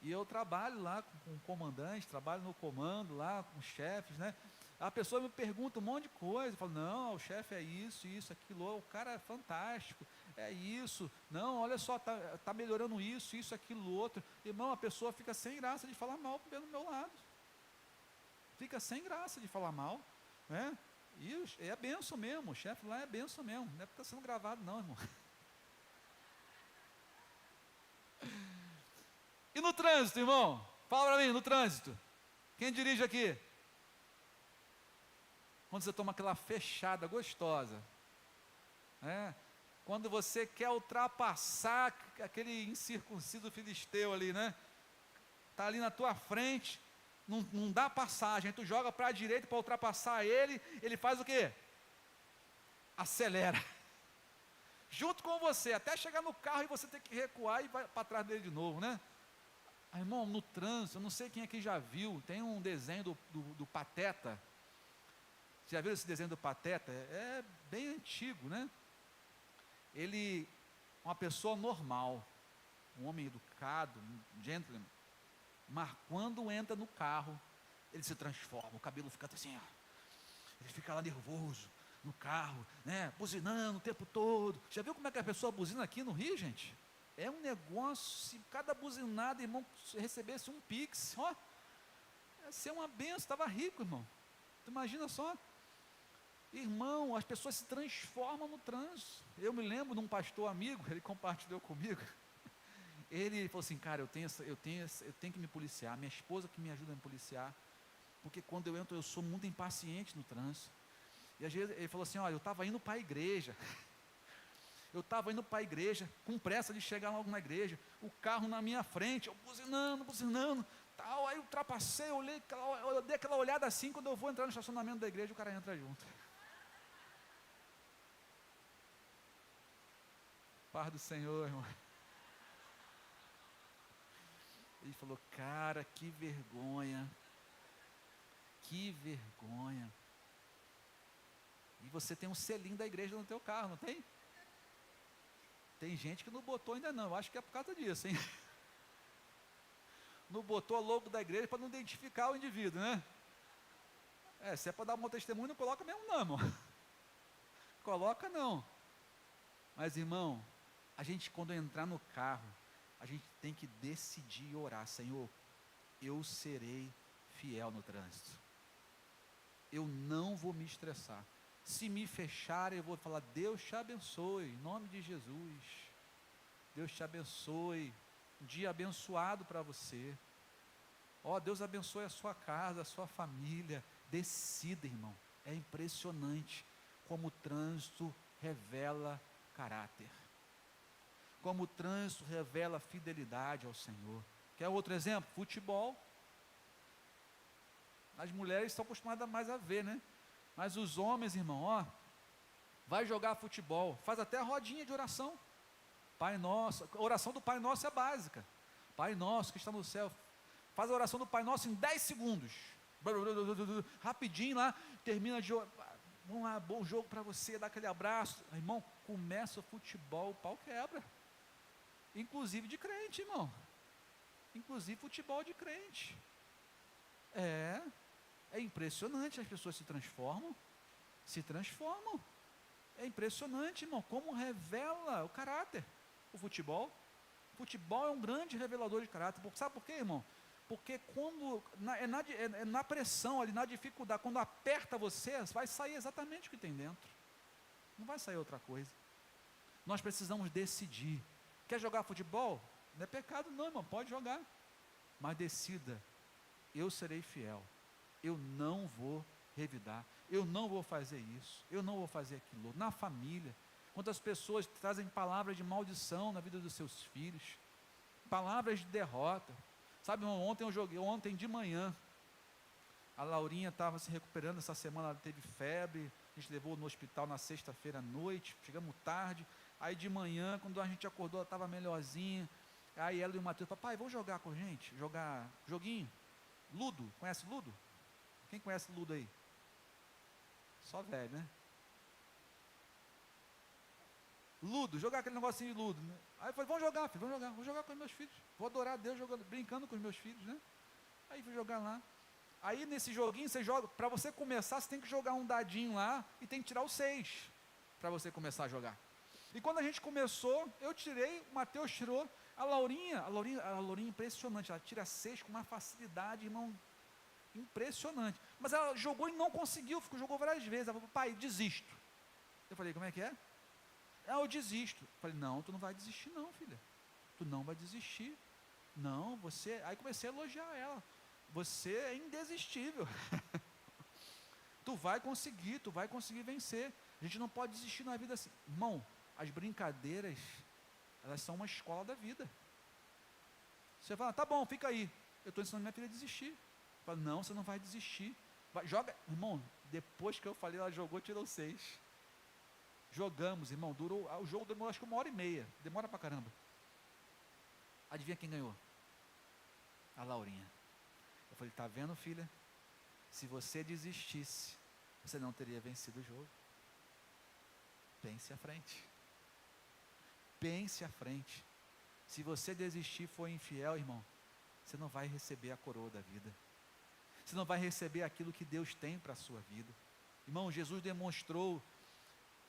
[SPEAKER 1] E eu trabalho lá com o comandante, trabalho no comando lá com os chefes, né? A pessoa me pergunta um monte de coisa, eu falo, não, o chefe é isso, aquilo, o cara é fantástico, é isso, não, olha só, tá melhorando isso, aquilo, outro. Irmão, a pessoa fica sem graça de falar mal pelo meu lado. Fica sem graça de falar mal, né? E é benção mesmo, o chefe lá é benção mesmo, não é porque está sendo gravado não, irmão. E no trânsito, irmão? Fala para mim, no trânsito. Quem dirige aqui? Quando você toma aquela fechada gostosa, né? Quando você quer ultrapassar aquele incircunciso filisteu ali, né? Está ali na tua frente, não dá passagem, tu joga para a direita para ultrapassar ele faz o quê? Acelera. Junto com você, até chegar no carro e você ter que recuar e vai para trás dele de novo, né? Ah, irmão, no trânsito, eu não sei quem aqui já viu, tem um desenho do Pateta. Já viram esse desenho do Pateta? É bem antigo, né? Ele, uma pessoa normal, um homem educado, um gentleman, mas quando entra no carro, ele se transforma, o cabelo fica assim, ó, ele fica lá nervoso, no carro, né, buzinando o tempo todo. Já viu como é que a pessoa buzina aqui no Rio, gente? É um negócio, se cada buzinada, irmão, recebesse um pix, ó, ia ser uma benção, estava rico, irmão. Tu imagina só. Irmão, as pessoas se transformam no trânsito. Eu me lembro de um pastor amigo, ele compartilhou comigo. Ele falou assim, cara, eu tenho que me policiar, minha esposa que me ajuda a me policiar, porque quando eu entro, eu sou muito impaciente no trânsito. E às vezes ele falou assim, olha, eu estava indo para a igreja, com pressa de chegar logo na igreja, o carro na minha frente, eu buzinando, tal, aí eu ultrapassei, eu dei aquela olhada assim, quando eu vou entrar no estacionamento da igreja, o cara entra junto. Paz do Senhor, irmão. Ele falou, cara, que vergonha. E você tem um selinho da igreja no teu carro, não tem? Tem gente que não botou ainda não, eu acho que é por causa disso, hein? Não botou o logo da igreja para não identificar o indivíduo, né? Se é para dar um bom testemunho, não coloca mesmo não, irmão. Coloca não. Mas, irmão, a gente quando entrar no carro, a gente tem que decidir orar, Senhor, eu serei fiel no trânsito. Eu não vou me estressar. Se me fecharem, eu vou falar, Deus te abençoe, em nome de Jesus. Deus te abençoe, um dia abençoado para você. Deus abençoe a sua casa, a sua família. Decida, irmão. É impressionante como o trânsito revela caráter. Como o trânsito revela fidelidade ao Senhor. Quer outro exemplo? Futebol. As mulheres estão acostumadas mais a ver, né? Mas os homens, irmão, vai jogar futebol, faz até a rodinha de oração. Pai Nosso, a oração do Pai Nosso é básica. Pai Nosso que está no céu, faz a oração do Pai Nosso em 10 segundos. Rapidinho lá, termina de orar. Vamos lá, bom jogo para você, dá aquele abraço. Irmão, começa o futebol, o pau quebra. Inclusive de crente, irmão. Inclusive futebol de crente. É impressionante, as pessoas se transformam. É impressionante, irmão, como revela o caráter. O futebol é um grande revelador de caráter. Sabe por quê, irmão? Porque quando, na pressão ali, na dificuldade, quando aperta você, vai sair exatamente o que tem dentro. Não vai sair outra coisa. Nós precisamos decidir. Quer jogar futebol? Não é pecado não, irmão, pode jogar. Mas decida, eu serei fiel. Eu não vou revidar. Eu não vou fazer isso. Eu não vou fazer aquilo. Na família, quantas pessoas trazem palavras de maldição na vida dos seus filhos. Palavras de derrota. Sabe, irmão, ontem de manhã, a Laurinha estava se recuperando, essa semana ela teve febre, a gente levou no hospital na sexta-feira à noite, chegamos tarde, aí de manhã, quando a gente acordou, ela estava melhorzinha, Aí ela e o Mateus, papai, vamos jogar com a gente? Jogar joguinho? Ludo, conhece Ludo? Quem conhece Ludo aí? Só velho, né? Ludo, jogar aquele negocinho de Ludo, né? Aí eu falei, vamos jogar, filho, vou jogar com os meus filhos. Vou adorar a Deus jogando, brincando com os meus filhos, né? Aí fui jogar lá. Aí nesse joguinho você joga, para você começar, você tem que jogar um dadinho lá e tem que tirar o 6 para você começar a jogar. E quando a gente começou, eu tirei, o Mateus tirou, a Laurinha impressionante, ela tira 6 com uma facilidade, irmão, impressionante. Mas ela jogou e não conseguiu, jogou várias vezes. Ela falou, pai, desisto. Eu falei, como é que é? Eu desisto. Eu falei, não, tu não vai desistir não, filha. Tu não vai desistir. Não, você... Aí comecei a elogiar ela. Você é indesistível. Tu vai conseguir vencer. A gente não pode desistir na vida assim. Irmão, as brincadeiras, elas são uma escola da vida. Você fala, tá bom, fica aí. Eu estou ensinando minha filha a desistir. Fala, não, você não vai desistir. Joga, irmão, depois que eu falei, ela jogou, tirou 6. Jogamos, irmão, o jogo demorou acho que 1h30, demora pra caramba. Adivinha quem ganhou? A Laurinha. Eu falei, tá vendo, filha? Se você desistisse, você não teria vencido o jogo. Pense à frente. Pense à frente. Se você desistir e for infiel, irmão, você não vai receber a coroa da vida. Você não vai receber aquilo que Deus tem para a sua vida. Irmão, Jesus demonstrou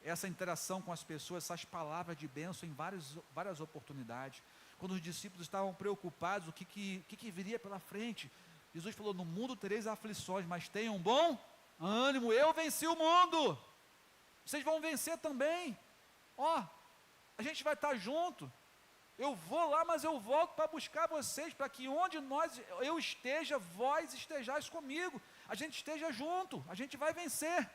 [SPEAKER 1] essa interação com as pessoas, essas palavras de bênção em várias oportunidades. Quando os discípulos estavam preocupados, o que viria pela frente, Jesus falou, no mundo tereis aflições, mas tenham bom ânimo, eu venci o mundo, vocês vão vencer também. A gente vai estar junto, eu vou lá, mas eu volto para buscar vocês, para que onde eu esteja, vós estejais comigo, a gente esteja junto, a gente vai vencer.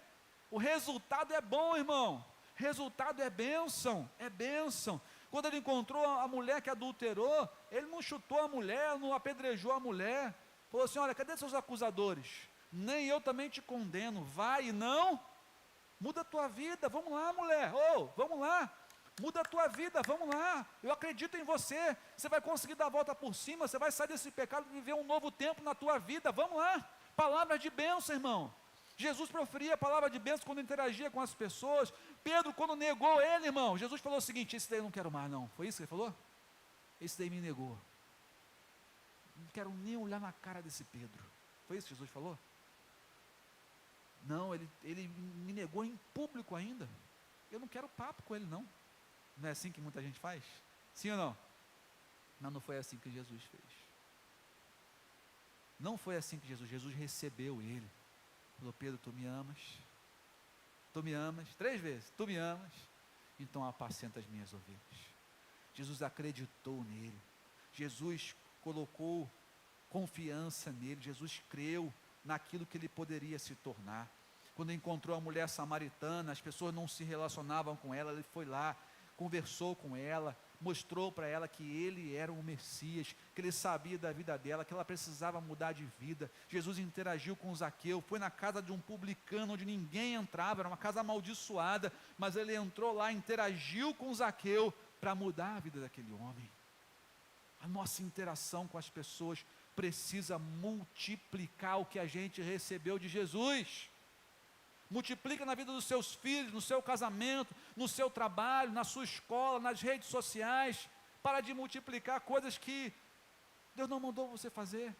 [SPEAKER 1] O resultado é bom, irmão. Resultado é bênção, é bênção. Quando ele encontrou a mulher que adulterou, ele não chutou a mulher, não apedrejou a mulher. Falou assim, olha, cadê seus acusadores? Nem eu também te condeno. Vai e não, muda a tua vida. Vamos lá, mulher. Vamos lá. Muda a tua vida, vamos lá. Eu acredito em você. Você vai conseguir dar a volta por cima. Você vai sair desse pecado e viver um novo tempo na tua vida. Vamos lá. Palavras de bênção, irmão. Jesus proferia a palavra de bênção quando interagia com as pessoas. Pedro, quando negou ele, irmão, Jesus falou o seguinte, esse daí eu não quero mais não. Foi isso que ele falou? Esse daí me negou. Não quero nem olhar na cara desse Pedro. Foi isso que Jesus falou? Não, ele me negou em público ainda. Eu não quero papo com ele não. Não é assim que muita gente faz? Sim ou não? Não foi assim que Jesus fez. Não foi assim que Jesus recebeu ele. Falou, Pedro, tu me amas? Tu me amas? 3 vezes, tu me amas? Então apacenta as minhas ovelhas. Jesus acreditou nele. Jesus colocou confiança nele. Jesus creu naquilo que ele poderia se tornar. Quando encontrou a mulher samaritana, as pessoas não se relacionavam com ela, ele foi lá, conversou com ela, mostrou para ela que ele era o Messias, que ele sabia da vida dela, que ela precisava mudar de vida. Jesus interagiu com Zaqueu, foi na casa de um publicano onde ninguém entrava, era uma casa amaldiçoada, mas ele entrou lá, interagiu com Zaqueu para mudar a vida daquele homem. A nossa interação com as pessoas precisa multiplicar o que a gente recebeu de Jesus. Multiplica na vida dos seus filhos, no seu casamento, no seu trabalho, na sua escola, nas redes sociais. Para de multiplicar coisas que Deus não mandou você fazer.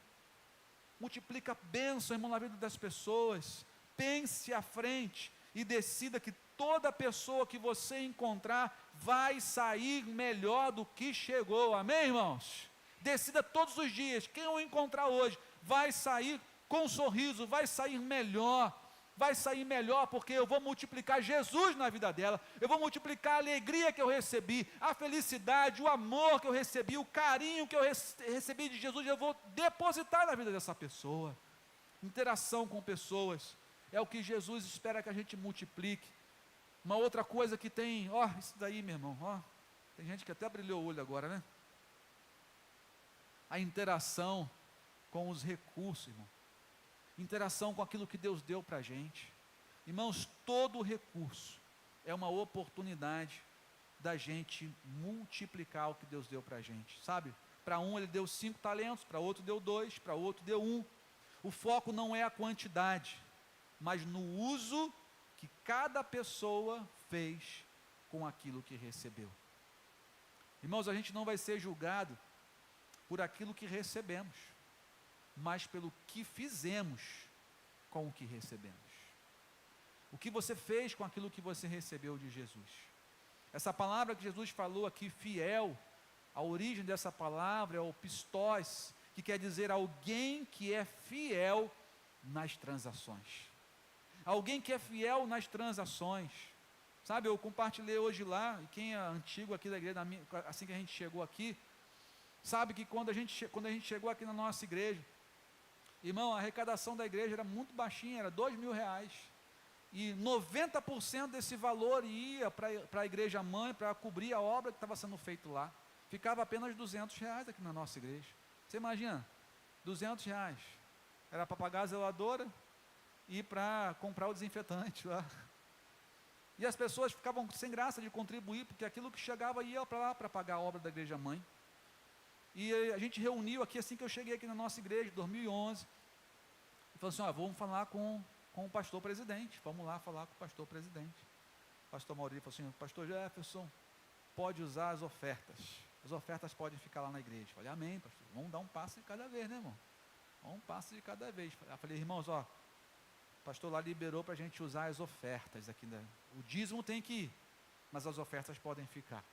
[SPEAKER 1] Multiplica bênção, irmão, na vida das pessoas. Pense à frente e decida que toda pessoa que você encontrar vai sair melhor do que chegou. Amém, irmãos? Decida todos os dias, quem eu encontrar hoje vai sair com um sorriso, vai sair melhor. Vai sair melhor porque eu vou multiplicar Jesus na vida dela, eu vou multiplicar a alegria que eu recebi, a felicidade, o amor que eu recebi, o carinho que eu recebi de Jesus, eu vou depositar na vida dessa pessoa. Interação com pessoas é o que Jesus espera que a gente multiplique. Uma outra coisa que tem, isso daí, meu irmão, tem gente que até brilhou o olho agora, né? A interação com os recursos, irmão. Interação com aquilo que Deus deu para a gente. Irmãos, todo recurso é uma oportunidade da gente multiplicar o que Deus deu para a gente, sabe? Para um ele deu 5 talentos, para outro deu 2, para outro deu 1. O foco não é a quantidade, mas no uso que cada pessoa fez com aquilo que recebeu. Irmãos, a gente não vai ser julgado por aquilo que recebemos, mas pelo que fizemos com o que recebemos. O que você fez com aquilo que você recebeu de Jesus. Essa palavra que Jesus falou aqui, fiel, a origem dessa palavra é o pistós, que quer dizer alguém que é fiel nas transações. Alguém que é fiel nas transações. Sabe, eu compartilhei hoje lá, e quem é antigo aqui da igreja, assim que a gente chegou aqui, sabe que quando a gente chegou aqui na nossa igreja, irmão, a arrecadação da igreja era muito baixinha, era R$2.000, e 90% desse valor ia para a igreja mãe, para cobrir a obra que estava sendo feita lá. Ficava apenas R$200 aqui na nossa igreja. Você imagina, R$200, era para pagar a zeladora e para comprar o desinfetante lá. E as pessoas ficavam sem graça de contribuir, porque aquilo que chegava ia para lá para pagar a obra da igreja mãe. E a gente reuniu aqui, assim que eu cheguei aqui na nossa igreja, em 2011, e falou assim, vamos falar com o pastor presidente, vamos lá falar com o pastor presidente. O pastor Maurício falou assim, pastor Jefferson, pode usar as ofertas podem ficar lá na igreja. Eu falei, amém, pastor, vamos dar um passo de cada vez, né, irmão? Um passo de cada vez. Eu falei, irmãos, o pastor lá liberou para a gente usar as ofertas aqui, o dízimo tem que ir, mas as ofertas podem ficar.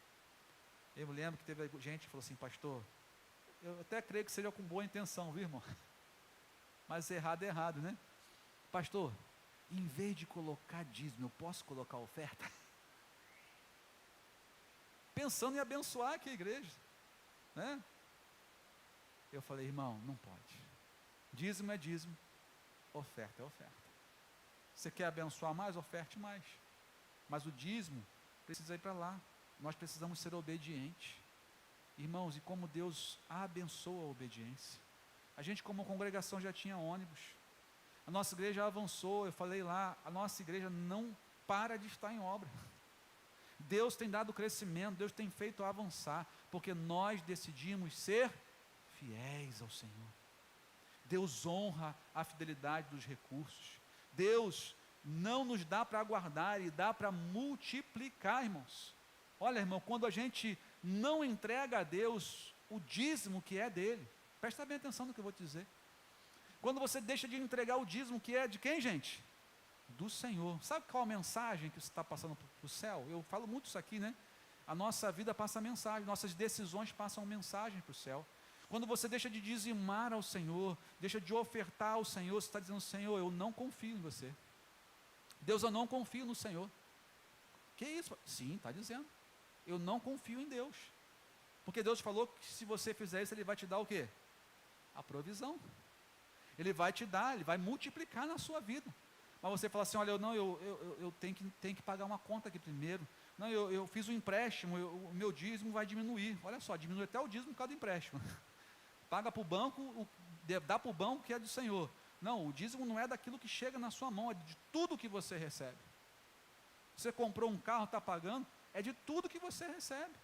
[SPEAKER 1] Eu me lembro que teve gente que falou assim, pastor, eu até creio que seja com boa intenção, viu, irmão? Mas errado é errado, né? Pastor, em vez de colocar dízimo, eu posso colocar oferta? Pensando em abençoar aqui a igreja, né? Eu falei, irmão, não pode. Dízimo é dízimo, oferta é oferta. Você quer abençoar mais? Oferte mais. Mas o dízimo precisa ir para lá. Nós precisamos ser obedientes. Irmãos, e como Deus abençoa a obediência. A gente como congregação já tinha ônibus. A nossa igreja avançou, eu falei lá, a nossa igreja não para de estar em obra. Deus tem dado crescimento, Deus tem feito avançar, porque nós decidimos ser fiéis ao Senhor. Deus honra a fidelidade dos recursos. Deus não nos dá para guardar, e dá para multiplicar, irmãos. Olha, irmão, quando a gente não entrega a Deus o dízimo que é dele, presta bem atenção no que eu vou te dizer. Quando você deixa de entregar o dízimo que é de quem, gente? Do Senhor. Sabe qual a mensagem que você está passando para o céu? Eu falo muito isso aqui, né? A nossa vida passa mensagem, nossas decisões passam mensagem para o céu. Quando você deixa de dizimar ao Senhor, deixa de ofertar ao Senhor, você está dizendo, Senhor, eu não confio em você. Deus, eu não confio no Senhor. Que isso? Sim, está dizendo. Eu não confio em Deus. Porque Deus falou que se você fizer isso, Ele vai te dar o quê? A provisão. Ele vai te dar, Ele vai multiplicar na sua vida. Mas você fala assim, olha, eu tenho que pagar uma conta aqui primeiro. Não, eu fiz um empréstimo, o meu dízimo vai diminuir. Olha só, diminui até o dízimo por causa do empréstimo. Paga para o banco, dá para o banco que é do Senhor. Não, o dízimo não é daquilo que chega na sua mão, é de tudo que você recebe. Você comprou um carro, está pagando, é de tudo que você recebe.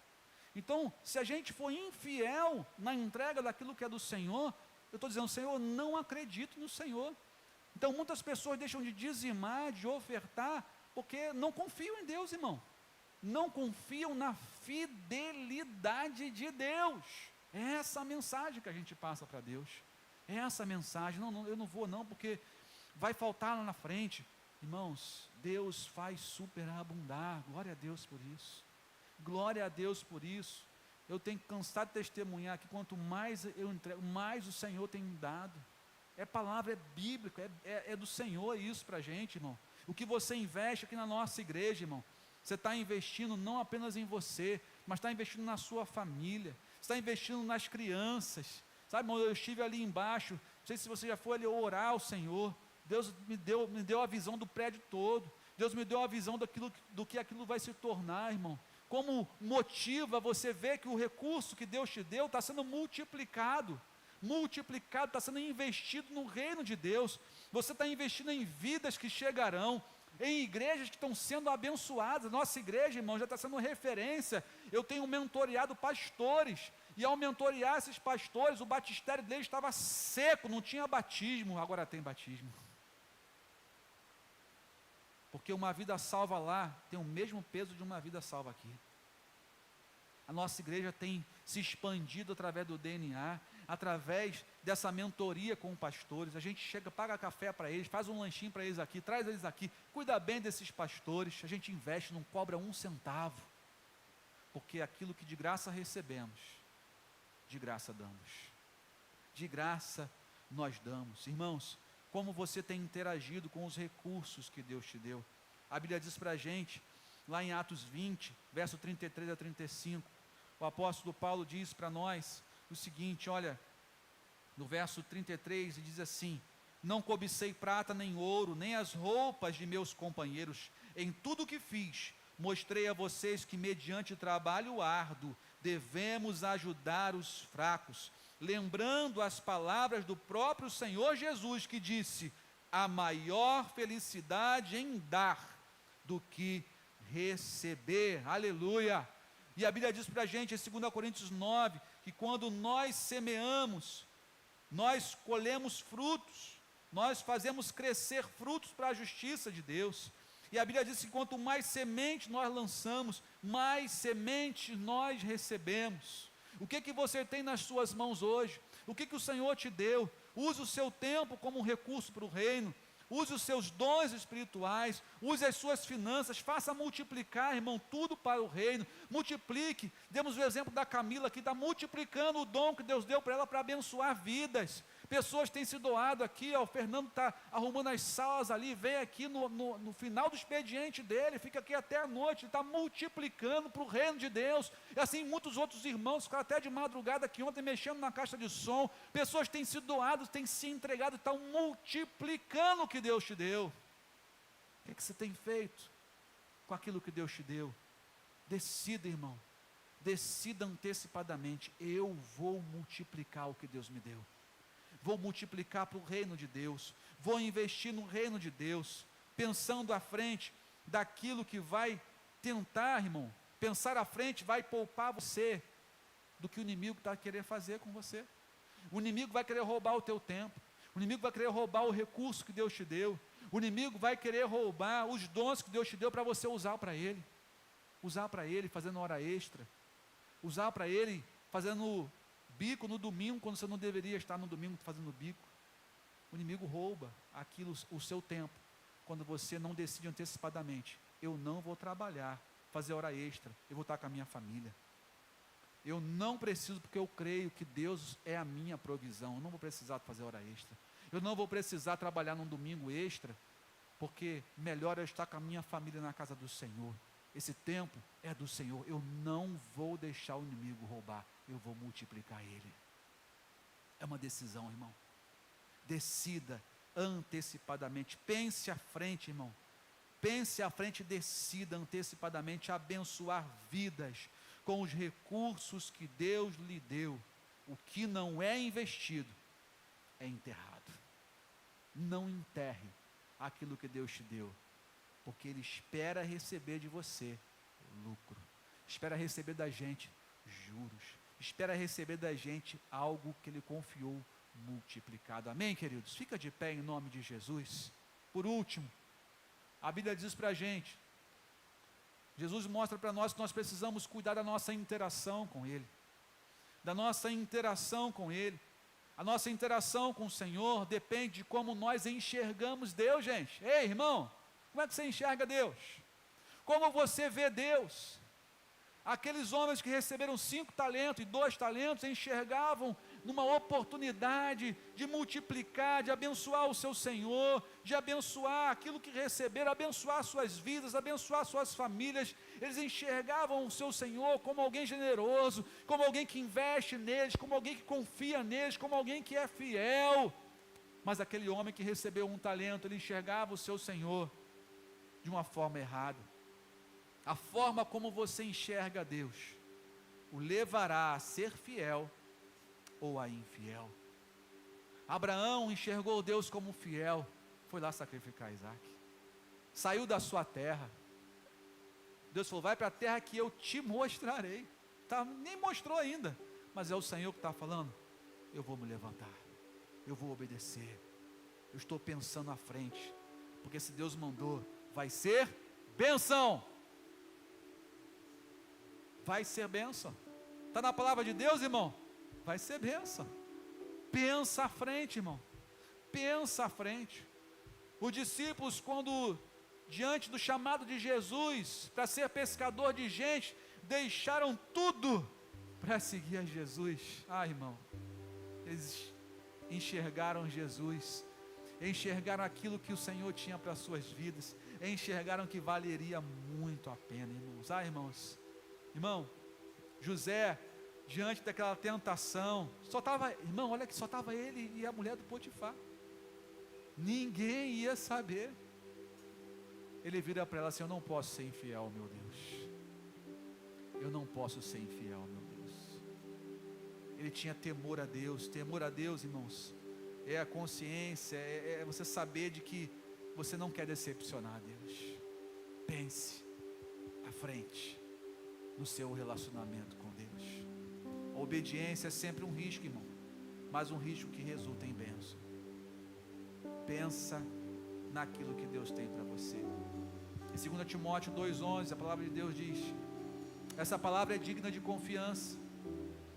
[SPEAKER 1] Então, se a gente for infiel na entrega daquilo que é do Senhor, eu estou dizendo, Senhor, eu não acredito no Senhor. Então, muitas pessoas deixam de dizimar, de ofertar, porque não confiam em Deus, irmão. Não confiam na fidelidade de Deus. É essa a mensagem que a gente passa para Deus. É essa a mensagem. Não, eu não vou não, porque vai faltar lá na frente. Irmãos, Deus faz superabundar. Glória a Deus por isso. Glória a Deus por isso. Eu tenho cansado de testemunhar que quanto mais eu entrego, mais o Senhor tem me dado. É palavra, é bíblico, é do Senhor isso para a gente, irmão. O que você investe aqui na nossa igreja, irmão, você está investindo não apenas em você, mas está investindo na sua família, está investindo nas crianças. Sabe, irmão, eu estive ali embaixo, não sei se você já foi ali orar ao Senhor. Deus me deu a visão do prédio todo. Deus me deu a visão do que aquilo vai se tornar, irmão. Como motiva você ver que o recurso que Deus te deu está sendo multiplicado, está sendo investido no reino de Deus. Você está investindo em vidas que chegarão. em igrejas que estão sendo abençoadas. Nossa igreja, irmão, já está sendo referência. Eu tenho mentoreado pastores, e ao mentorear esses pastores, o batistério deles estava seco, não tinha batismo, agora tem batismo. Porque uma vida salva lá tem o mesmo peso de uma vida salva aqui. A nossa igreja tem se expandido através do DNA, através dessa mentoria com pastores. A gente chega, paga café para eles, faz um lanchinho para eles aqui, traz eles aqui, cuida bem desses pastores. A gente investe, não cobra um centavo, porque aquilo que de graça recebemos, de graça damos. De graça nós damos. Irmãos, como você tem interagido com os recursos que Deus te deu? A Bíblia diz para a gente, lá em Atos 20, verso 33 a 35, o apóstolo Paulo diz para nós o seguinte, olha, no verso 33, ele diz assim: não cobicei prata nem ouro, nem as roupas de meus companheiros, em tudo o que fiz, mostrei a vocês que mediante trabalho árduo, devemos ajudar os fracos, lembrando as palavras do próprio Senhor Jesus, que disse: a maior felicidade em dar do que receber. Aleluia! E a Bíblia diz para a gente, em 2 Coríntios 9, que quando nós semeamos, nós colhemos frutos, nós fazemos crescer frutos para a justiça de Deus. E a Bíblia diz que quanto mais semente nós lançamos, mais semente nós recebemos. O que você tem nas suas mãos hoje? O que o Senhor te deu? Use o seu tempo como um recurso para o reino. Use os seus dons espirituais, use as suas finanças, faça multiplicar, irmão, tudo para o reino. Multiplique. Demos o exemplo da Camila, que está multiplicando o dom que Deus deu para ela para abençoar vidas. Pessoas têm se doado aqui, ó, o Fernando está arrumando as salas ali, vem aqui no final do expediente dele, fica aqui até a noite, está multiplicando para o reino de Deus. E assim muitos outros irmãos ficaram até de madrugada aqui ontem mexendo na caixa de som. Pessoas têm se doado, têm se entregado, estão multiplicando o que Deus te deu. O que você tem feito com aquilo que Deus te deu? Decida, irmão, decida antecipadamente: eu vou multiplicar o que Deus me deu. Vou multiplicar para o reino de Deus, vou investir no reino de Deus, pensando à frente daquilo que vai tentar, irmão, pensar à frente vai poupar você do que o inimigo está querendo fazer com você. O inimigo vai querer roubar o teu tempo, o inimigo vai querer roubar o recurso que Deus te deu, o inimigo vai querer roubar os dons que Deus te deu para você usar para ele fazendo hora extra, usar para ele fazendo bico no domingo, quando você não deveria estar no domingo fazendo bico. O inimigo rouba aquilo, o seu tempo, quando você não decide antecipadamente: eu não vou trabalhar, fazer hora extra, eu vou estar com a minha família. Eu não preciso, porque eu creio que Deus é a minha provisão. Eu não vou precisar fazer hora extra, eu não vou precisar trabalhar num domingo extra, porque melhor eu estar com a minha família na casa do Senhor. Esse tempo é do Senhor, eu não vou deixar o inimigo roubar, eu vou multiplicar ele. É uma decisão, irmão. Decida antecipadamente, pense à frente, irmão. Pense à frente e decida antecipadamente abençoar vidas com os recursos que Deus lhe deu. O que não é investido é enterrado. Não enterre aquilo que Deus te deu, porque Ele espera receber de você lucro, espera receber da gente juros, espera receber da gente algo que Ele confiou multiplicado. Amém, queridos? Fica de pé em nome de Jesus. Por último, a Bíblia diz para a gente, Jesus mostra para nós que nós precisamos cuidar da nossa interação com Ele, da nossa interação com Ele. A nossa interação com o Senhor depende de como nós enxergamos Deus, gente. Ei, irmão, como é que você enxerga Deus? Como você vê Deus? Aqueles homens que receberam 5 talentos e 2 talentos enxergavam numa oportunidade de multiplicar, de abençoar o seu Senhor, de abençoar aquilo que receberam, abençoar suas vidas, abençoar suas famílias. Eles enxergavam o seu Senhor como alguém generoso, como alguém que investe neles, como alguém que confia neles, como alguém que é fiel. Mas aquele homem que recebeu 1 talento, ele enxergava o seu Senhor de uma forma errada. A forma como você enxerga Deus o levará a ser fiel ou a infiel. Abraão enxergou Deus como fiel, foi lá sacrificar Isaac. saiu da sua terra. Deus falou, vai para a terra que eu te mostrarei. Tá, nem mostrou ainda, mas é o Senhor que está falando, eu vou me levantar, eu vou obedecer, eu estou pensando à frente, porque se Deus mandou, vai ser bênção. Vai ser bênção. Está na palavra de Deus, irmão? Vai ser bênção. Pensa à frente, irmão. Pensa à frente. Os discípulos, quando diante do chamado de Jesus para ser pescador de gente, deixaram tudo para seguir a Jesus. Irmão, eles enxergaram Jesus, enxergaram aquilo que o Senhor tinha para as suas vidas, enxergaram que valeria muito a pena, irmãos. Irmão, José, diante daquela tentação, só estava ele e a mulher do Potifar, ninguém ia saber. Ele vira para ela assim, eu não posso ser infiel, meu Deus, eu não posso ser infiel, meu Deus. Ele tinha temor a Deus, irmãos, é a consciência, é você saber de que você não quer decepcionar a Deus. Pense à frente, no seu relacionamento com Deus. A obediência é sempre um risco, irmão, mas um risco que resulta em bênção. Pensa naquilo que Deus tem para você. Em 2 Timóteo 2,11, a palavra de Deus diz, essa palavra é digna de confiança,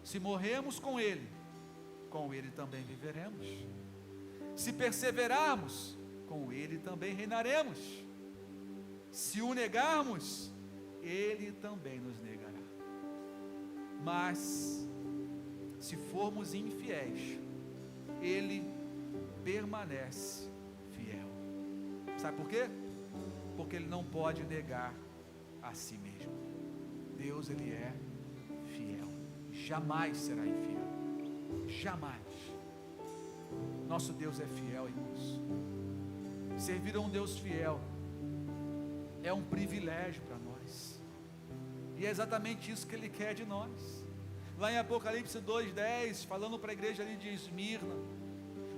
[SPEAKER 1] se morremos com Ele também viveremos, se perseverarmos, com Ele também reinaremos, se o negarmos, Ele também nos negará. Mas se formos infiéis, Ele permanece fiel. Sabe por quê? Porque Ele não pode negar a si mesmo. Deus, Ele é fiel, jamais será infiel, jamais. Nosso Deus é fiel, irmãos. Servir a um Deus fiel é um privilégio para nós, e é exatamente isso que Ele quer de nós. Lá em Apocalipse 2,10, falando para a igreja ali de Esmirna,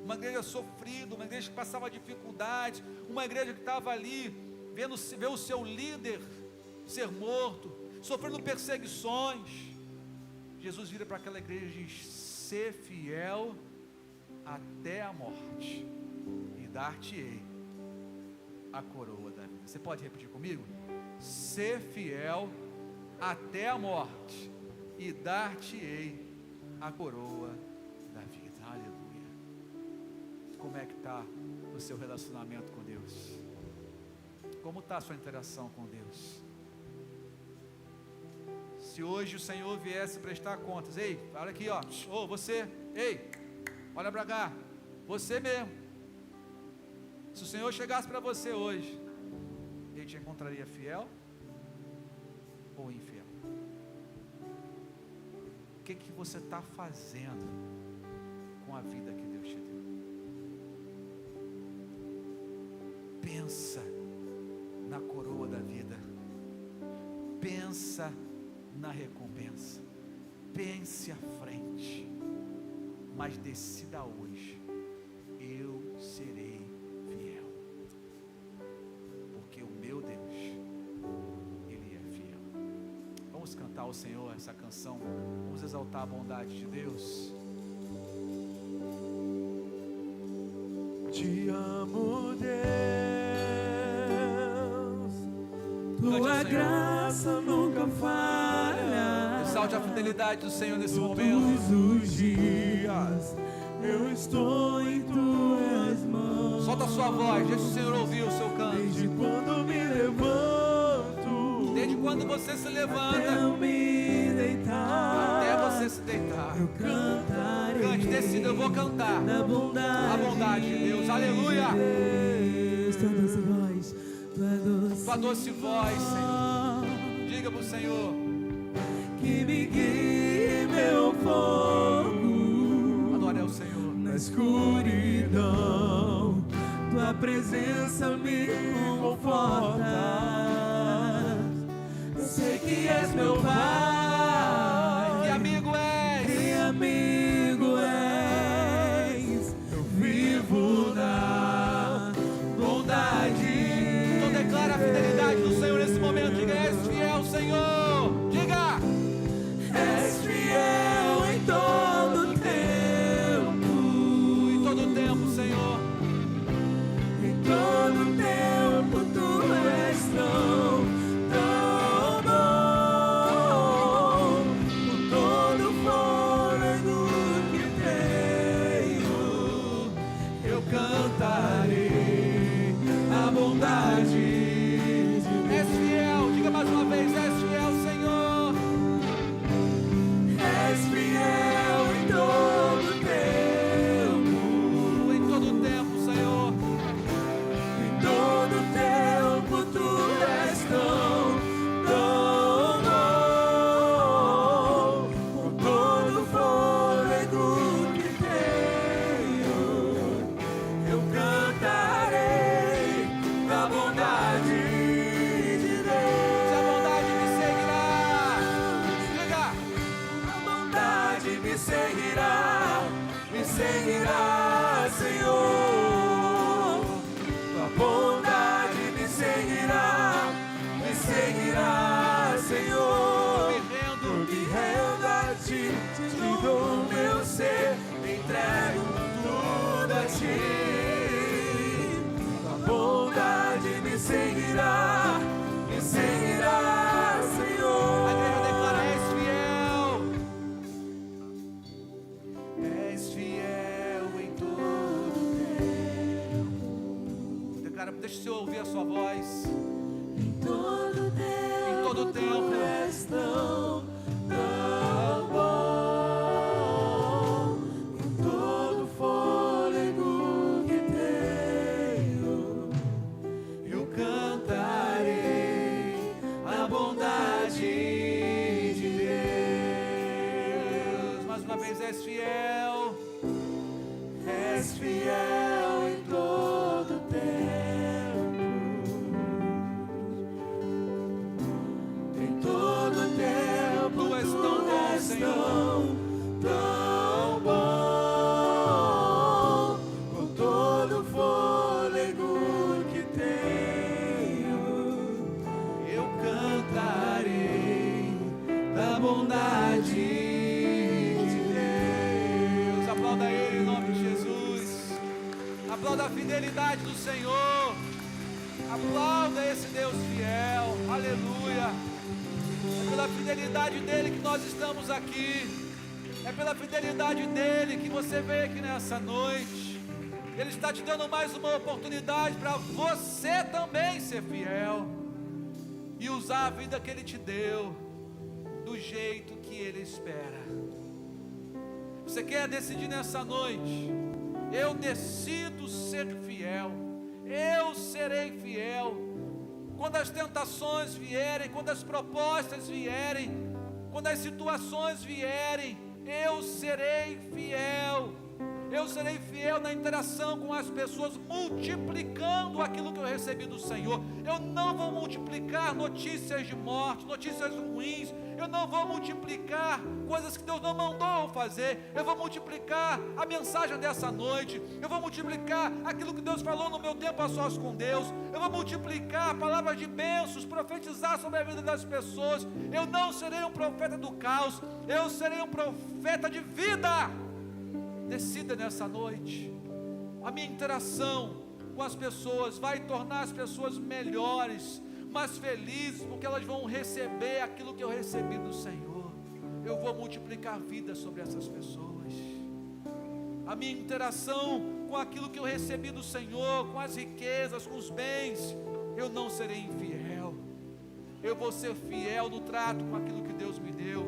[SPEAKER 1] uma igreja sofrida, uma igreja que passava dificuldades, uma igreja que estava ali, vendo o seu líder ser morto, sofrendo perseguições. Jesus vira para aquela igreja e diz, ser fiel até a morte, e dar-te-ei a coroa da vida. Você pode repetir comigo? Ser fiel até a morte, e dar-te-ei a coroa da vida. Aleluia. Como é que está o seu relacionamento com Deus? Como está a sua interação com Deus? Se hoje o Senhor viesse prestar contas, ei, olha aqui, ó, você, ei, olha para cá, você mesmo. Se o Senhor chegasse para você hoje, Ele te encontraria fiel ou infiel? O que você está fazendo com a vida que Deus te deu? Pensa na coroa da vida, pensa na recompensa, pense à frente, mas decida hoje, eu serei fiel, porque o meu Deus, Ele é fiel. Vamos cantar ao Senhor essa canção, vamos exaltar a bondade de Deus.
[SPEAKER 2] Te amo, Deus, tua graça nunca falha.
[SPEAKER 1] Exalte a fidelidade do Senhor nesse momento.
[SPEAKER 2] Todos os dias eu estou em tuas mãos.
[SPEAKER 1] Solta a sua voz, deixa o Senhor ouvir o seu canto.
[SPEAKER 2] Desde quando me levanto,
[SPEAKER 1] desde quando você se levanta,
[SPEAKER 2] até eu me deitar,
[SPEAKER 1] até você se deitar,
[SPEAKER 2] eu cantarei.
[SPEAKER 1] Cante, decida, eu vou cantar
[SPEAKER 2] a
[SPEAKER 1] bondade de Deus. Aleluia.
[SPEAKER 2] Tua doce voz,
[SPEAKER 1] tua doce voz, Senhor. Diga para o Senhor
[SPEAKER 2] que me guie, meu fogo.
[SPEAKER 1] Adore ao Senhor.
[SPEAKER 2] Na escuridão, tua presença me conforta. Eu sei que és meu Pai.
[SPEAKER 1] Que amigo és.
[SPEAKER 2] Que amigo és. Eu vivo na bondade.
[SPEAKER 1] Então declara
[SPEAKER 2] eu cantarei a bondade de Deus.
[SPEAKER 1] És fiel, diga mais uma vez, és fiel, Senhor.
[SPEAKER 2] És fiel em todo
[SPEAKER 1] tempo, Senhor.
[SPEAKER 2] em todo tempo tu és tão bom, com todo fôlego que tenho, eu cantarei a bondade de Deus.
[SPEAKER 1] Se a bondade me seguirá, diga.
[SPEAKER 2] A bondade me seguirá, Senhor. A bondade me seguirá, Senhor. Eu me rendo a ti, te dou o meu ser, entrego tudo a ti. A bondade me seguirá, Senhor.
[SPEAKER 1] A igreja declara, és fiel.
[SPEAKER 2] És fiel em todo
[SPEAKER 1] Declara, deixa o Senhor ouvir a sua voz.
[SPEAKER 2] em todo
[SPEAKER 1] todo tempo.
[SPEAKER 2] és tão bom, em todo fôlego que tenho, eu cantarei a bondade de Deus.
[SPEAKER 1] Mais uma vez, és fiel.
[SPEAKER 2] És fiel em todo tempo, em todo tempo
[SPEAKER 1] Tu és tão bom, Senhor.
[SPEAKER 2] tão bom, com todo fôlego que tenho, eu cantarei da bondade de Deus.
[SPEAKER 1] Aplauda Ele em nome de Jesus. Aplauda a fidelidade do Senhor. Aplauda esse Deus fiel. Aleluia. É pela fidelidade dEle que nós estamos aqui. É pela fidelidade dEle que você veio aqui nessa noite. Ele está te dando mais uma oportunidade para você também ser fiel e usar a vida que Ele te deu do jeito que Ele espera. Você quer decidir nessa noite? Eu decido ser fiel. Eu serei fiel. Quando as tentações vierem, quando as propostas vierem, quando as situações vierem, eu serei fiel. Eu serei fiel na interação com as pessoas, multiplicando aquilo que eu recebi do Senhor. Eu não vou multiplicar notícias de morte, notícias ruins. Eu não vou multiplicar coisas que Deus não mandou eu fazer. Eu vou multiplicar a mensagem dessa noite. Eu vou multiplicar aquilo que Deus falou no meu tempo a sós com Deus. Eu vou multiplicar palavras de bênçãos, profetizar sobre a vida das pessoas. Eu não serei um profeta do caos. Eu serei um profeta de vida. Decida nessa noite. A minha interação com as pessoas vai tornar as pessoas melhores, mais felizes, porque elas vão receber aquilo que eu recebi do Senhor. Eu vou multiplicar vida sobre essas pessoas. A minha interação com aquilo que eu recebi do Senhor, com as riquezas, com os bens, eu não serei infiel. Eu vou ser fiel no trato com aquilo que Deus me deu.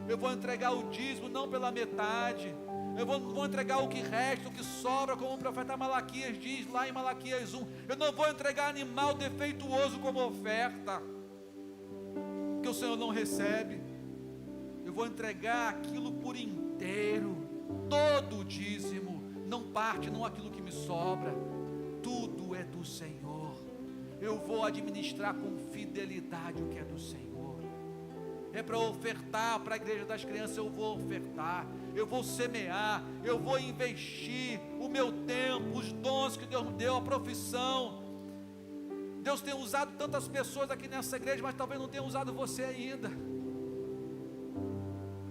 [SPEAKER 1] Eu vou entregar o dízimo não pela metade. Eu vou entregar o que resta, o que sobra, como o profeta Malaquias diz lá em Malaquias 1. Eu não vou entregar animal defeituoso como oferta, que o Senhor não recebe. Eu vou entregar aquilo por inteiro, todo o dízimo, não parte, não aquilo que me sobra. Tudo é do Senhor. Eu vou administrar com fidelidade o que é do Senhor. É para ofertar para a igreja das crianças, eu vou ofertar, eu vou semear, eu vou investir o meu tempo, os dons que Deus me deu, a profissão. Deus tem usado tantas pessoas aqui nessa igreja, mas talvez não tenha usado você ainda.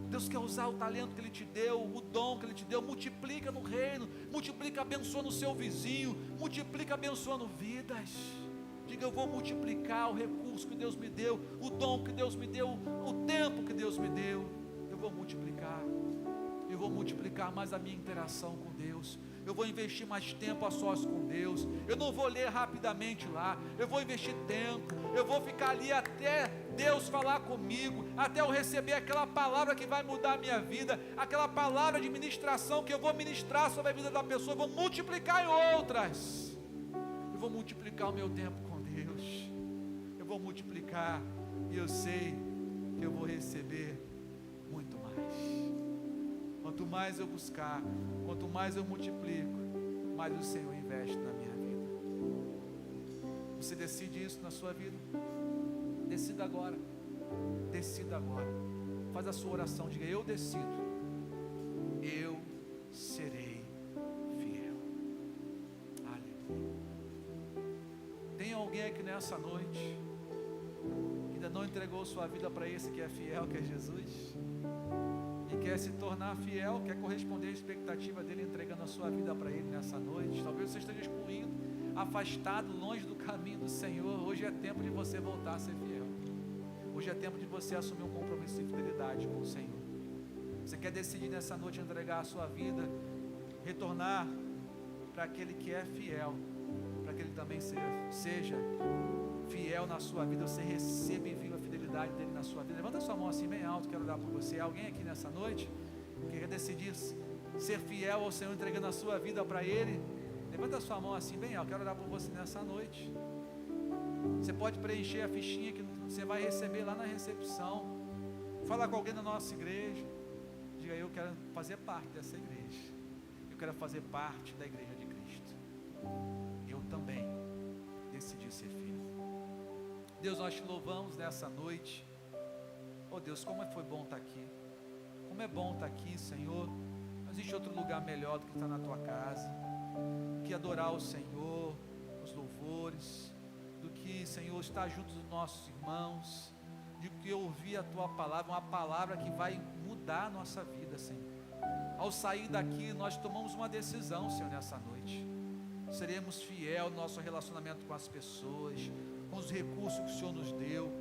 [SPEAKER 1] Deus quer usar o talento que Ele te deu, o dom que Ele te deu, multiplica no reino, multiplica, abençoando o seu vizinho, multiplica, abençoando vidas. Diga, eu vou multiplicar o recurso que Deus me deu, o dom que Deus me deu, o tempo que Deus me deu. Eu vou multiplicar, eu vou multiplicar mais a minha interação com Deus. Eu vou investir mais tempo a sós com Deus. Eu não vou ler rapidamente lá. Eu vou investir tempo. Eu vou ficar ali até Deus falar comigo, até eu receber aquela palavra que vai mudar a minha vida, aquela palavra de ministração que eu vou ministrar sobre a vida da pessoa. Eu vou multiplicar em outras. Eu vou multiplicar o meu tempo com Deus. Eu vou multiplicar e eu sei que eu vou receber muito mais. Quanto mais eu buscar, quanto mais eu multiplico, mais o Senhor investe na minha vida. Você decide isso na sua vida? Decida agora. Decida agora. Faz a sua oração, diga: eu decido. Eu serei fiel. Aleluia. Tem alguém aqui nessa noite que ainda não entregou sua vida para esse que é fiel, que é Jesus? E quer se tornar fiel, quer corresponder à expectativa dele, entregando a sua vida para ele nessa noite? Talvez você esteja excluindo, afastado, longe do caminho do Senhor. Hoje é tempo de você voltar a ser fiel. Hoje é tempo de você assumir um compromisso de fidelidade com o Senhor. Você quer decidir nessa noite entregar a sua vida, retornar para aquele que é fiel, para que ele também seja fiel na sua vida, você receba e viva a fidelidade dele na sua vida. Levanta sua mão assim bem alto, quero orar por você. Alguém aqui nessa noite que quer decidir ser fiel ao Senhor, entregando a sua vida para ele? Levanta sua mão assim bem alto, quero orar por você nessa noite. Você pode preencher a fichinha que você vai receber lá na recepção. Fala com alguém da nossa igreja, diga: eu quero fazer parte dessa igreja, eu quero fazer parte da igreja de Cristo. Eu também decidi ser fiel. Deus, nós te louvamos nessa noite. Oh Deus, como foi bom estar aqui. Como é bom estar aqui, Senhor. Não existe outro lugar melhor do que estar na tua casa, que adorar o Senhor, os louvores, do que, Senhor, estar junto dos nossos irmãos, de que ouvir a tua palavra, uma palavra que vai mudar a nossa vida, Senhor. Ao sair daqui, nós tomamos uma decisão, Senhor, nessa noite. Seremos fiel no nosso relacionamento com as pessoas, com os recursos que o Senhor nos deu,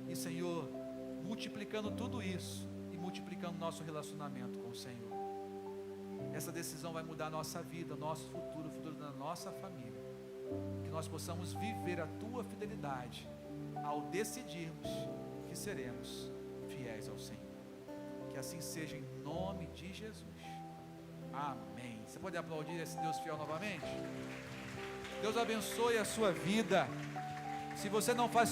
[SPEAKER 1] e, Senhor, multiplicando tudo isso, e multiplicando nosso relacionamento com o Senhor. Essa decisão vai mudar a nossa vida, o nosso futuro, o futuro da nossa família. Que nós possamos viver a tua fidelidade, ao decidirmos que seremos fiéis ao Senhor. Que assim seja, em nome de Jesus. Amém. Você pode aplaudir esse Deus fiel novamente? Deus abençoe a sua vida. Se você não faz